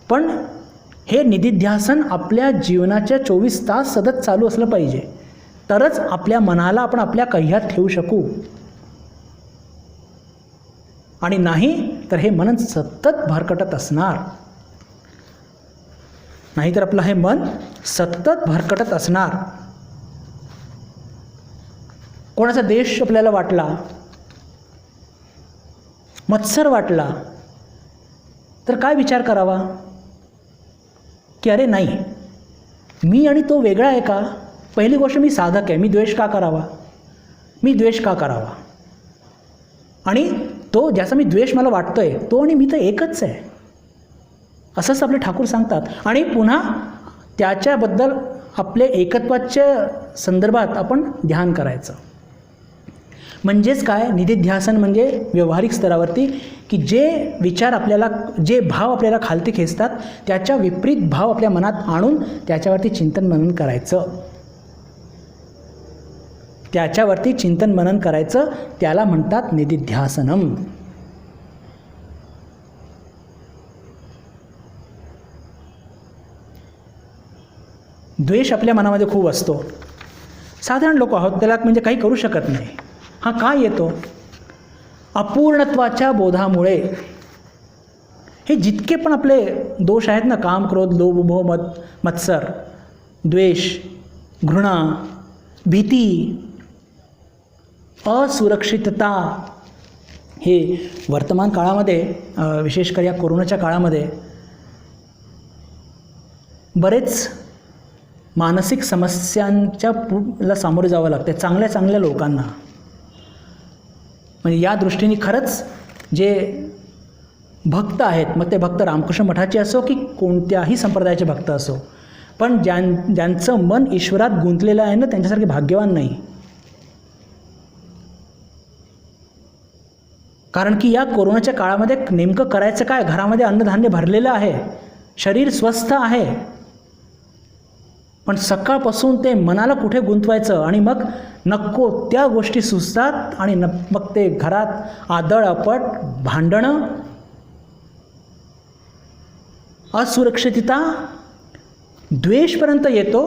पण हे निधिध्यासन आपल्या जीवनाच्या 24 तास सतत चालू असलं पाहिजे, तरच आपल्या मनाला आपण आपल्या कह्यात ठेवू शकू. आणि नाही तर हे मन सतत भरकटत असणार, नाहीतर आपलं हे मन सतत भरकटत असणार. कोणाचा देश आपल्याला वाटला, मत्सर वाटला, तर काय विचार करावा की अरे नाही, मी आणि तो वेगळा आहे का? पहिली गोष्ट, मी साधक आहे, मी द्वेष का करावा, मी द्वेष का करावा? आणि तो ज्याचा मी द्वेष मला वाटतोय तो आणि मी तर एकच आहे, असंच आपले ठाकूर सांगतात. आणि पुन्हा त्याच्याबद्दल आपले एकत्वाच्या संदर्भात आपण ध्यान करायचं. म्हणजेच काय? निधिध्यासन म्हणजे व्यावहारिक स्तरावरती की जे विचार आपल्याला, जे भाव आपल्याला खालती खेचतात त्याच्या विपरीत भाव आपल्या मनात आणून त्याच्यावरती चिंतन मनन करायचं, त्याच्यावरती चिंतन मनन करायचं, त्याला म्हणतात निधिध्यासनम. द्वेष आपल्या मनामध्ये खूप असतो. साधारण लोक आहोत, त्याला म्हणजे काही करू शकत नाही. हा का येतो? अपूर्णत्वाच्या बोधामुळे हे जितके पण आपले दोष आहेत ना, काम, क्रोध, लोभ, मोह, मत्सर, द्वेष, घृणा, भीती, असुरक्षितता, हे वर्तमान काळामध्ये विशेषकर या कोरोनाच्या काळामध्ये बरेच मानसिक समस्यांच्या सामोरे जावं लागते चांगल्या चांगल्या लोकांना. म्हणजे या दृष्टीने खरंच जे भक्त आहेत, मग ते भक्त रामकृष्ण मठाचे असो की कोणत्याही संप्रदायाचे भक्त असो, पण ज्यांचं मन ईश्वरात गुंतलेलं आहे ना, त्यांच्यासारखे भाग्यवान नाही. कारण की या कोरोनाच्या काळामध्ये नेमकं करायचं काय? घरामध्ये अन्नधान्य भरलेलं आहे, शरीर स्वस्थ आहे, पण सकाळपासून ते मनाला कुठे गुंतवायचं आणि मग नको त्या गोष्टी सुचतात आणि मग ते घरात आदळआपट, भांडणं, असुरक्षितता, द्वेषपर्यंत येतो.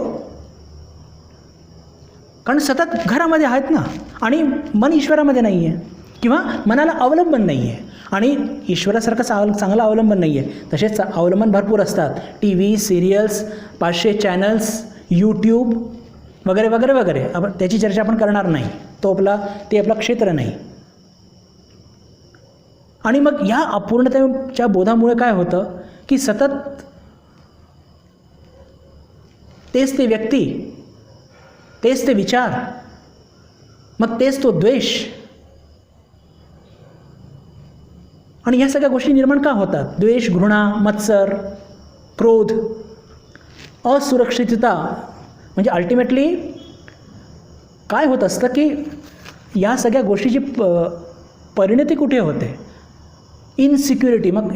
कारण सतत घरामध्ये आहेत ना आणि मन ईश्वरामध्ये नाही आहे किंवा मनाला अवलंबन नाही आहे. आणि ईश्वरासारखं चांगलं अवलंबन नाही आहे. तसेच अवलंबन भरपूर असतात. T V, serials, 500 channels, YouTube वगैरे वगैरे वगैरे. आपण त्याची चर्चा आपण करणार नाही, ते आपलं क्षेत्र नाही. आणि मग या अपूर्णतेच्या बोधामुळे काय होतं की सतत तेच ते व्यक्ती, तेच ते विचार, मग तेच तो द्वेष, आणि ह्या सगळ्या गोष्टी निर्माण का होतात? द्वेष, घृणा, मत्सर, क्रोध, असुरक्षितता. म्हणजे अल्टिमेटली काय होत असतं की या सगळ्या गोष्टीची परिणती कुठे होते? इनसिक्युरिटी. मग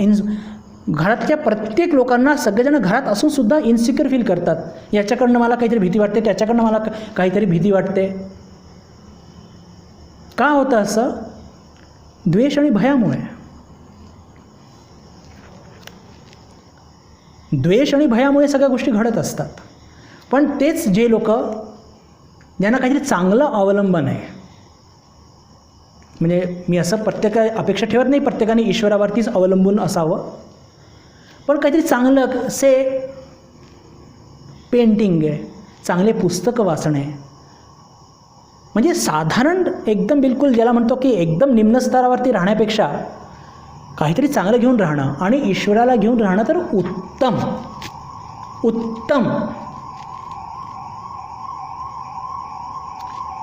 घरातल्या प्रत्येक लोकांना, सगळेजण घरात असूनसुद्धा इन्सिक्युअर फील करतात. याच्याकडनं मला काहीतरी भीती वाटते, त्याच्याकडनं मला काहीतरी भीती वाटते. का होतं असं? द्वेष आणि भयामुळे. द्वेष आणि भयामुळे सगळ्या गोष्टी घडत असतात. पण तेच जे लोक ज्यांना काहीतरी चांगलं अवलंबन आहे, म्हणजे मी असं अपेक्षा ठेवत नाही प्रत्येकाने ईश्वरावरतीच अवलंबून असावं, पण काहीतरी चांगलं पेंटिंग आहे, चांगले पुस्तकं वाचणे, म्हणजे साधारण एकदम बिलकुल ज्याला म्हणतो की एकदम निम्न स्तरावरती राहण्यापेक्षा काहीतरी चांगलं घेऊन राहणं आणि ईश्वराला घेऊन राहणं तर उत्तम उत्तम.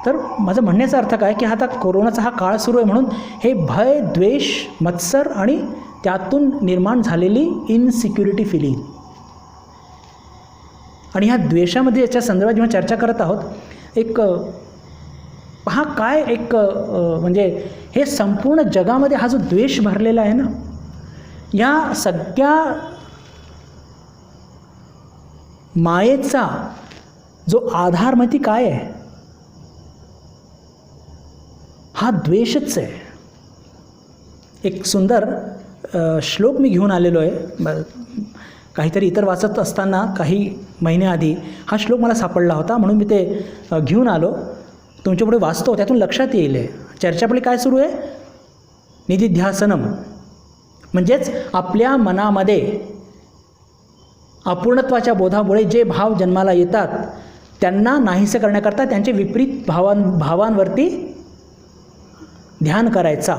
तर माझं म्हणण्याचा अर्थ काय की आता कोरोनाचा हा काळ सुरू आहे म्हणून हे भय, द्वेष, मत्सर आणि त्यातून निर्माण झालेली इनसिक्युरिटी फिलिंग, आणि ह्या द्वेषामध्ये याच्या संदर्भात जेव्हा चर्चा करत आहोत, हा काय म्हणजे हे संपूर्ण जगामध्ये हा जो द्वेष भरलेला आहे ना, या सगळ्या मायेचा जो आधार माहिती काय आहे? हा द्वेषच आहे. एक सुंदर श्लोक मी घेऊन आलेलो आहे. काहीतरी इतर वाचत असताना काही महिन्याआधी हा श्लोक मला सापडला होता, म्हणून मी ते घेऊन आलो, तुमच्यापुढे वाचतो, त्यातून लक्षात येईल. चर्चा आपली काय सुरू आहे? निधिध्यासनम. म्हणजेच आपल्या मनामध्ये अपूर्णत्वाच्या बोधामुळे जे भाव जन्माला येतात त्यांना नाहीसे करण्याकरता त्यांचे विपरीत भावांवरती ध्यान करायचा.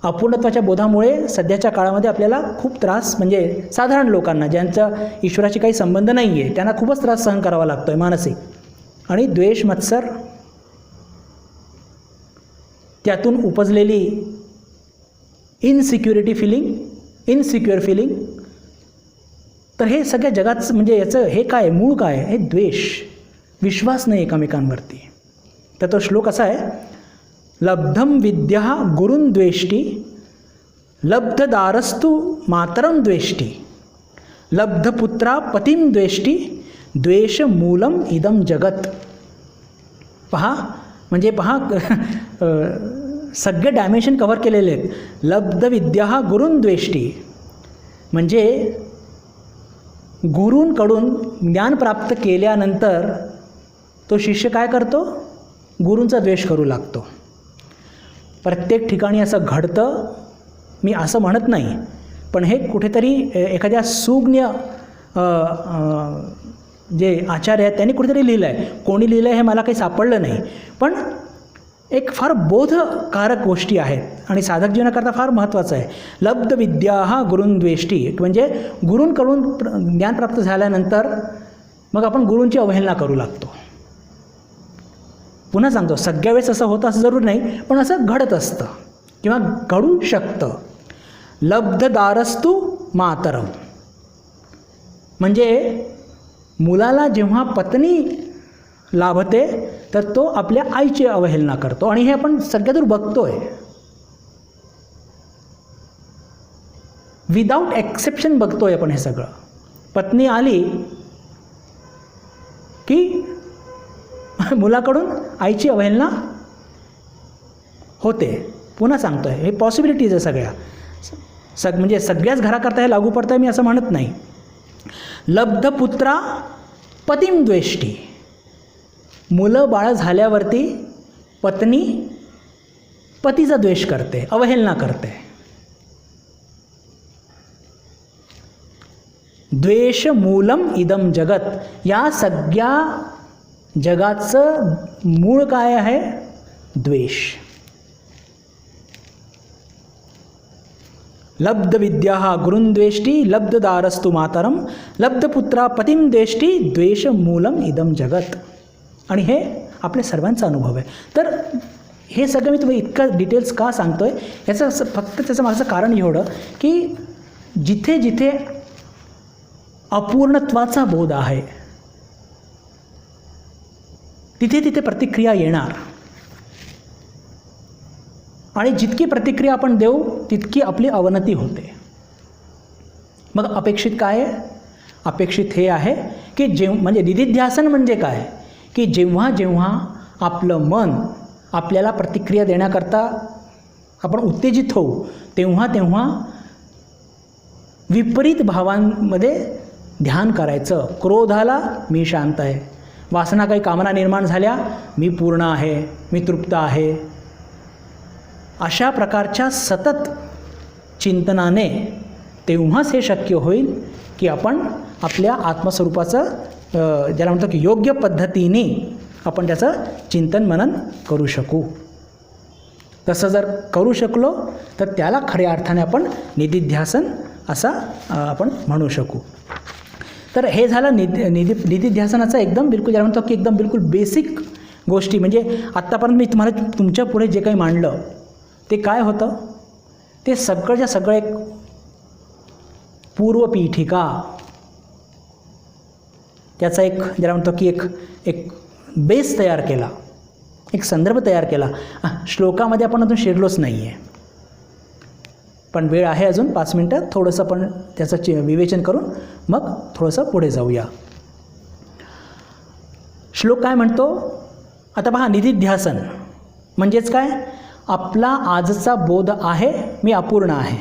अपूर्णत्वाच्या बोधामुळे सध्याच्या काळामध्ये आपल्याला खूप त्रास, म्हणजे साधारण लोकांना ज्यांचा ईश्वराशी काही संबंध नाही आहे त्यांना खूपच त्रास सहन करावा लागतो आहे मानसिक. आणि द्वेष, मत्सर, त्यातून उपजलेली इनसिक्युअर फिलिंग. तर हे सगळ्या जगात म्हणजे याचं हे काय मूळ काय? हे द्वेष, विश्वास नाही एकमेकांवरती. तर तो श्लोक असा आहे, लब्धम विद्या गुरुं द्वेष्टी, लब्धदारस्तु मातरं द्वेष्टी, लब्धपुत्रा पतिं द्वेष्टी, द्वेष मूलम इदम जगत. पहा, म्हणजे पहा सगळे डायमेन्शन कव्हर केलेले आहेत. लब्ध विद्या गुरुं द्वेष्टी म्हणजे गुरूंकडून ज्ञान प्राप्त केल्यानंतर तो शिष्य काय करतो? गुरूंचा द्वेष करू लागतो. प्रत्येक ठिकाणी असं घडतं मी असं म्हणत नाही, पण हे कुठेतरी एखाद्या सुज्ञ जे आचार्य आहेत त्यांनी कुठेतरी लिहिलं आहे. कोणी लिहिलं आहे हे मला काही सापडलं नाही, पण एक फार बोधकारक गोष्टी आहेत आणि साधक जीवनाकरता फार महत्त्वाचं आहे. लब्ध विद्या हा गुरुंद्वेष्टी, म्हणजे गुरूंकडून ज्ञान प्राप्त झाल्यानंतर मग आपण गुरूंची अवहेलना करू लागतो. पुन्हा सांगतो, सगळ्या वेळेस असं होतं असं जरूर नाही, पण असं घडत असतं किंवा घडू शकतं. लब्धदारस्तु मातरम, म्हणजे मुलाला जेव्हा पत्नी लाभते तर तो आपल्या आईची अवहेलना करतो, आणि हे आपण सगळ्या दूर बघतोय. विदाऊट एक्सेप्शन बघतोय आपण हे सगळं. पत्नी आली की मुलाकडून आईची अवहेलना होते. पुन्हा सांगतोय, हे पॉसिबिलिटीज आहे सगळ्या, म्हणजे सगळ्याच घराकरता हे लागू पडतं आहे मी असं म्हणत नाही. लब्धपुत्रा पतिम द्वेष्टी, मुलं बाळ झाल्यावरती पत्नी पतीचा द्वेष करते, अवहेलना करते. द्वेष मूलम इदम जगत, या सगळ्या जगाचं मूळ काय आहे? द्वेष. लब्ध विद्या गुरुंद्वेष्टी लब्धदारस्तु मातरम लब्धपुत्रा पतिम द्वेष्टी द्वेष मूलम इदम जगत. आणि हे आपल्या सर्वांचा अनुभव आहे. तर हे सगळं मी तुम्ही इतकं डिटेल्स का सांगतो आहे, याचं फक्त त्याचं माझं कारण एवढं की जिथे जिथे अपूर्णत्वाचा बोध आहे तिथे तिथे प्रतिक्रिया येणार, आणि जितकी प्रतिक्रिया आपण देऊ तितकी आपली अवनती होते. मग अपेक्षित काय आहे? अपेक्षित हे आहे की म्हणजे निधिध्यासन म्हणजे काय, की जेव्हा जेव्हा आपलं मन आपल्याला प्रतिक्रिया देण्याकरता आपण उत्तेजित होऊ तेव्हा तेव्हा विपरीत भावांमध्ये ध्यान करायचं. क्रोधाला मी शांत आहे, वासना काही कामना निर्माण झाल्या मी पूर्ण आहे, मी तृप्त आहे, अशा प्रकारच्या सतत चिंतनाने तेव्हाच हे शक्य होईल की आपण आपल्या आत्मस्वरूपाचं ज्याला म्हणतो की योग्य पद्धतीने आपण त्याचं चिंतन मनन करू शकू. तसं जर करू शकलो तर त्याला खऱ्या अर्थाने आपण निधिध्यासन असा आपण म्हणू शकू. तर हे झालं निधिध्यासनाचा एकदम बिलकुल ज्याला म्हणतो की एकदम बिलकुल बेसिक गोष्टी. म्हणजे आत्तापर्यंत मी तुम्हाला तुमच्या पुढे जे काही मांडलं ते काय होतं, ते सगळंच्या सगळं एक पूर्वपीठिका, त्याचा एक ज्याला म्हणतो की एक बेस तयार केला, एक संदर्भ तयार केला. श्लोकामध्ये आपण अजून शिरलोच नाही आहे, पण वेळ आहे अजून 5 मिनटं, थोडंसं आपण त्याचं विवेचन करून मग थोडंसं पुढे जाऊया. श्लोक काय म्हणतो आता पहा. निधिध्यासन म्हणजेच काय, आपला आजचा बोध आहे मी अपूर्ण आहे,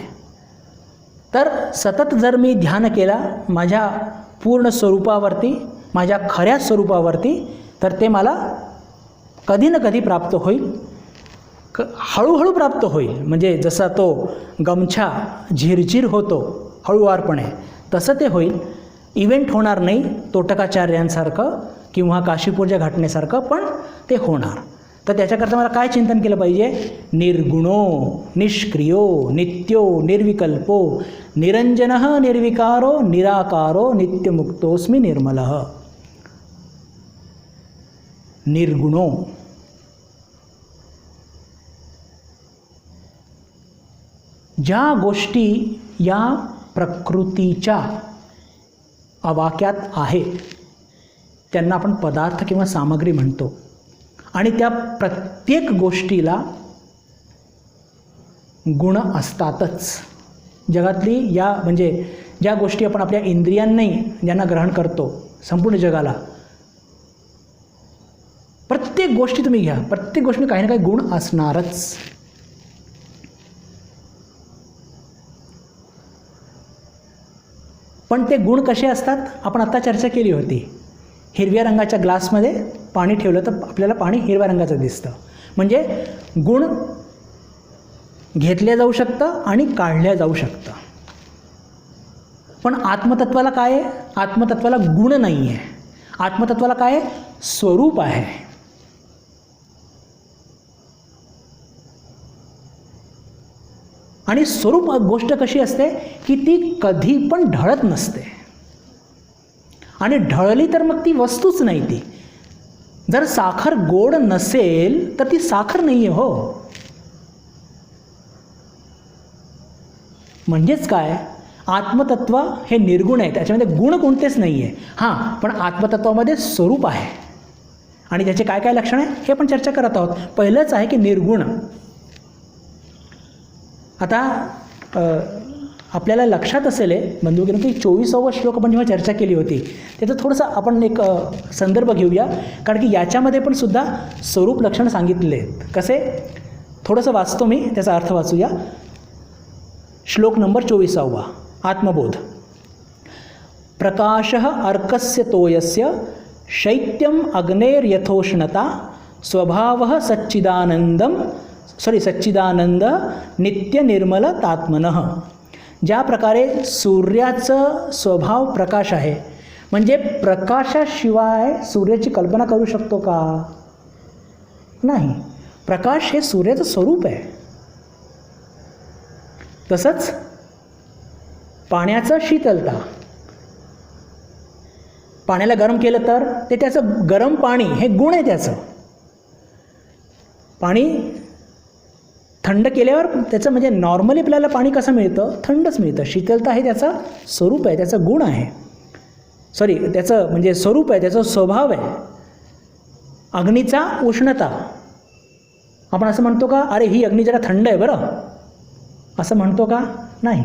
तर सतत जर मी ध्यान केला माझ्या पूर्ण स्वरूपावरती, माझ्या खऱ्या स्वरूपावरती, तर ते मला कधी ना कधी प्राप्त होईल, हळूहळू प्राप्त होईल. म्हणजे जसा तो गमछा झिरझिर होतो हळूवारपणे तसं ते होईल. इव्हेंट होणार नाही तोटकाचार्यांसारखं किंवा काशीपूरच्या घटनेसारखं, पण ते होणार. तर त्याच्याकरता मला काय चिंतन केलं पाहिजे? निर्गुणो निष्क्रियो नित्यो निर्विकल्पो निरंजनः निर्विकारो निराकारो नित्यमुक्तोस्मि निर्मलः. निर्गुणो, ज्या गोष्टी या प्रकृतीच्या आवाक्यात आहेत त्यांना आपण पदार्थ किंवा सामग्री म्हणतो, आणि त्या प्रत्येक गोष्टीला गुण असतातच. जगातली या म्हणजे ज्या गोष्टी आपण आपल्या इंद्रियांनी ज्यांना ग्रहण करतो, संपूर्ण जगाला प्रत्येक गोष्टी तुम्ही घ्या, प्रत्येक गोष्टी काही ना काही गुण असणारच. पण ते गुण कसे असतात आपण आत्ता चर्चा केली होती. हिरव्या रंगाच्या ग्लासमध्ये पाणी ठेवलं तर आपल्याला पाणी हिरव्या रंगाचं दिसतं. म्हणजे गुण घेतल्या जाऊ शकतं आणि काढल्या जाऊ शकतं. पण आत्मतत्वाला काय आहे? आत्मतत्वाला गुण नाही आहे. आत्मतत्वाला काय आहे? स्वरूप आहे. आणि स्वरूप गोष्ट कशी असते की ती कधी पण ढळत नसते. आणि ढळली तर मग ती वस्तूच नाही. ती जर साखर गोड नसेल तर ती साखर नाही आहे हो. म्हणजेच काय, आत्मतत्व हे निर्गुण आहे, त्याच्यामध्ये गुण कोणतेच नाही आहे. हां, पण आत्मतत्वामध्ये स्वरूप आहे आणि त्याचे काय काय लक्षण आहे हे आपण चर्चा करत आहोत. पहिलंच आहे की निर्गुण. आता आपल्याला लक्षात असेल बंधुगिरी की 24वा श्लोक आपण जेव्हा चर्चा केली होती त्याचं थोडंसं आपण एक संदर्भ घेऊया, कारण की याच्यामध्ये पण सुद्धा स्वरूप लक्षण सांगितले आहेत. कसे? थोडंसं वाचतो मी, त्याचा अर्थ वाचूया. श्लोक नंबर 24 आत्मबोध. प्रकाशः अर्कस्य तोयस्य शैत्यम अग्नेर्यथोष्णता स्वभावः सच्चिदानंद नित्य निर्मल तात्मनः. ज्या प्रकारे सूर्याचं स्वभाव प्रकाश आहे, म्हणजे प्रकाशाशिवाय सूर्याची कल्पना करू शकतो का? नाही. प्रकाश हे सूर्याचं स्वरूप आहे. तसंच पाण्याचं शीतलता. पाण्याला गरम केलं तर ते त्याचं गरम पाणी हे गुण आहे त्याचं. पाणी थंड केल्यावर त्याचं म्हणजे नॉर्मली आपल्याला पाणी कसं मिळतं? थंडच मिळतं. शीतलता हे त्याचं स्वरूप आहे, त्याचं गुण आहे. त्याचं म्हणजे स्वरूप आहे, त्याचा स्वभाव आहे. अग्नीचा उष्णता. आपण असं म्हणतो का अरे ही अग्नी जरा थंड आहे बरं, असं म्हणतो का? नाही.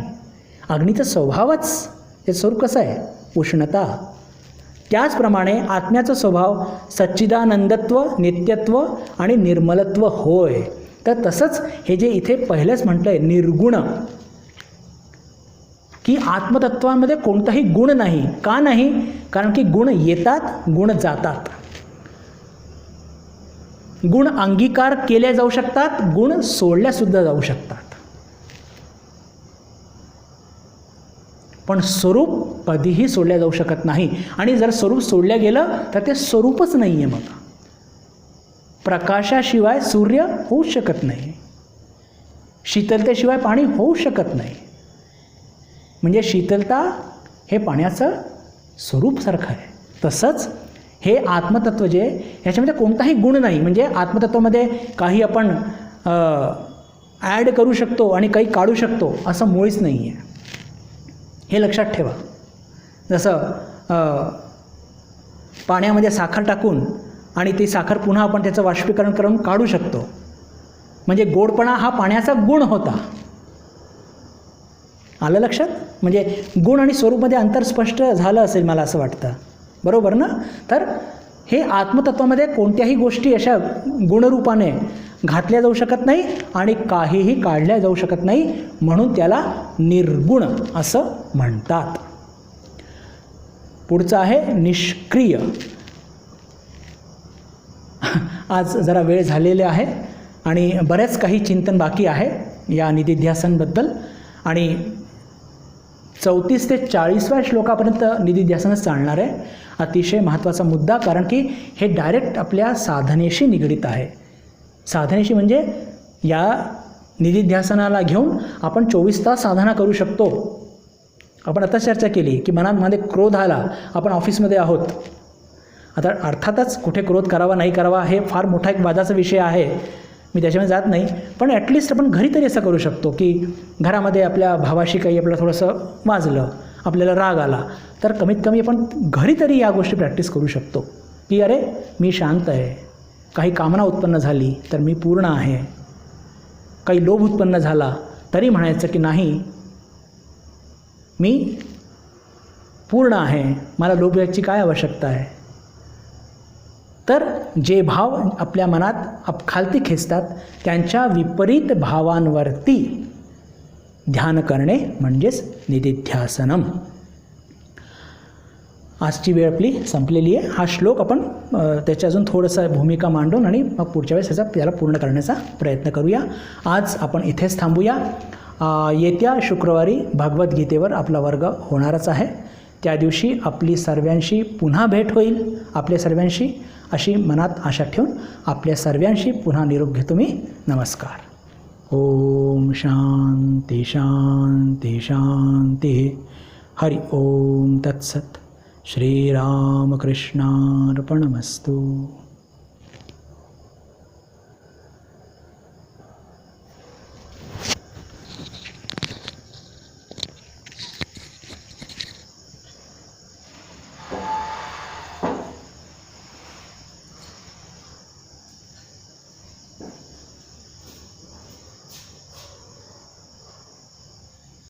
अग्नीचा स्वभावच, त्याचं स्वरूप कसं आहे? उष्णता. त्याचप्रमाणे आत्म्याचा स्वभाव सच्चिदानंदत्व, नित्यत्व आणि निर्मलत्व होय. तर तसंच हे जे इथे पहिलेच म्हटलं आहे निर्गुण, की आत्मतत्वामध्ये कोणताही गुण नाही. का नाही? कारण की गुण येतात, गुण जातात. गुण अंगीकार केले जाऊ शकतात, गुण सोडल्यासुद्धा जाऊ शकतात. पण स्वरूप कधीही सोडल्या जाऊ शकत नाही. आणि जर स्वरूप सोडल्या गेलं तर ते स्वरूपच नाही आहे. मग प्रकाशाशिवाय सूर्य होऊ शकत नाही, शीतलतेशिवाय पाणी होऊ शकत नाही. म्हणजे शीतलता हे पाण्याचं स्वरूपसारखं आहे. तसंच हे आत्मतत्व जे ह्याच्यामध्ये कोणताही गुण नाही. म्हणजे आत्मतत्वामध्ये काही आपण ॲड करू शकतो आणि काही काढू शकतो असं मुळीच नाही आहे. हे लक्षात ठेवा. जसं पाण्यामध्ये साखर टाकून आणि ती साखर पुन्हा आपण त्याचं बाष्पीकरण करून काढू शकतो. म्हणजे गोडपणा हा पाण्याचा गुण होता. आलं लक्षात? म्हणजे गुण आणि स्वरूपमध्ये अंतर स्पष्ट झालं असेल मला असं वाटतं. बरोबर ना? तर हे आत्मतत्वामध्ये कोणत्याही गोष्टी अशा गुणरूपाने घातल्या जाऊ शकत नाही आणि काहीही काढल्या जाऊ शकत नाही. म्हणून त्याला निर्गुण असं म्हणतात. पुढचं आहे निष्क्रिय. आज जरा वेळ झालेले आहे आणि बऱ्याच काही चिंतन बाकी आहे या निधिध्यासनबद्दल. आणि 34 ते 40व्या श्लोकापर्यंत निधिध्यासनच चालणार आहे. अतिशय महत्त्वाचा मुद्दा, कारण की हे डायरेक्ट आपल्या साधनेशी निगडीत आहे. साधनेशी म्हणजे या निधिध्यासनाला घेऊन आपण 24 तास साधना करू शकतो. आपण आता चर्चा केली की मनामध्ये क्रोध आला, आपण ऑफिसमध्ये आहोत. आता अर्थातच कुठे क्रोध करावा नाही करावा हे फार मोठा एक वादाचा विषय आहे, मी त्याच्यामध्ये जात नाही. पण ॲटलिस्ट आपण घरी तरी असं करू शकतो की घरामध्ये आपल्या भावाशी काही आपल्याला थोडंसं वाजलं, आपल्याला राग आला, तर कमीत कमी आपण घरी तरी या गोष्टी प्रॅक्टिस करू शकतो की अरे मी शांत आहे. काही कामना उत्पन्न झाली तर मी पूर्ण आहे. काही लोभ उत्पन्न झाला तरी म्हणायचं की नाही, मी पूर्ण आहे, मला लोभ याची काय आवश्यकता आहे. तर जे भाव आपल्या मनात खालती खेचतात त्यांच्या विपरीत भावांवरती ध्यान करणे म्हणजेच निधिध्यासनम. आजची वेळ आपली संपलेली आहे. हा श्लोक आपण त्याची अजून थोडंसं भूमिका मांडून आणि मग पुढच्या वेळेस त्याला पूर्ण करण्याचा प्रयत्न करूया. आज आपण इथेच थांबूया. येत्या शुक्रवारी भगवद्गीतेवर आपला वर्ग होणारच आहे. त्या दिवशी आपली सर्वांशी पुन्हा भेट होईल. आपल्या सर्वांशी अशी मनात आशा ठेवून आपल्या सर्वांशी पुन्हा निरोप घेतो मी. नमस्कार. ओम शांती शांती शांती. हरि ओम तत्सत. श्रीरामकृष्णार्पणमस्तु.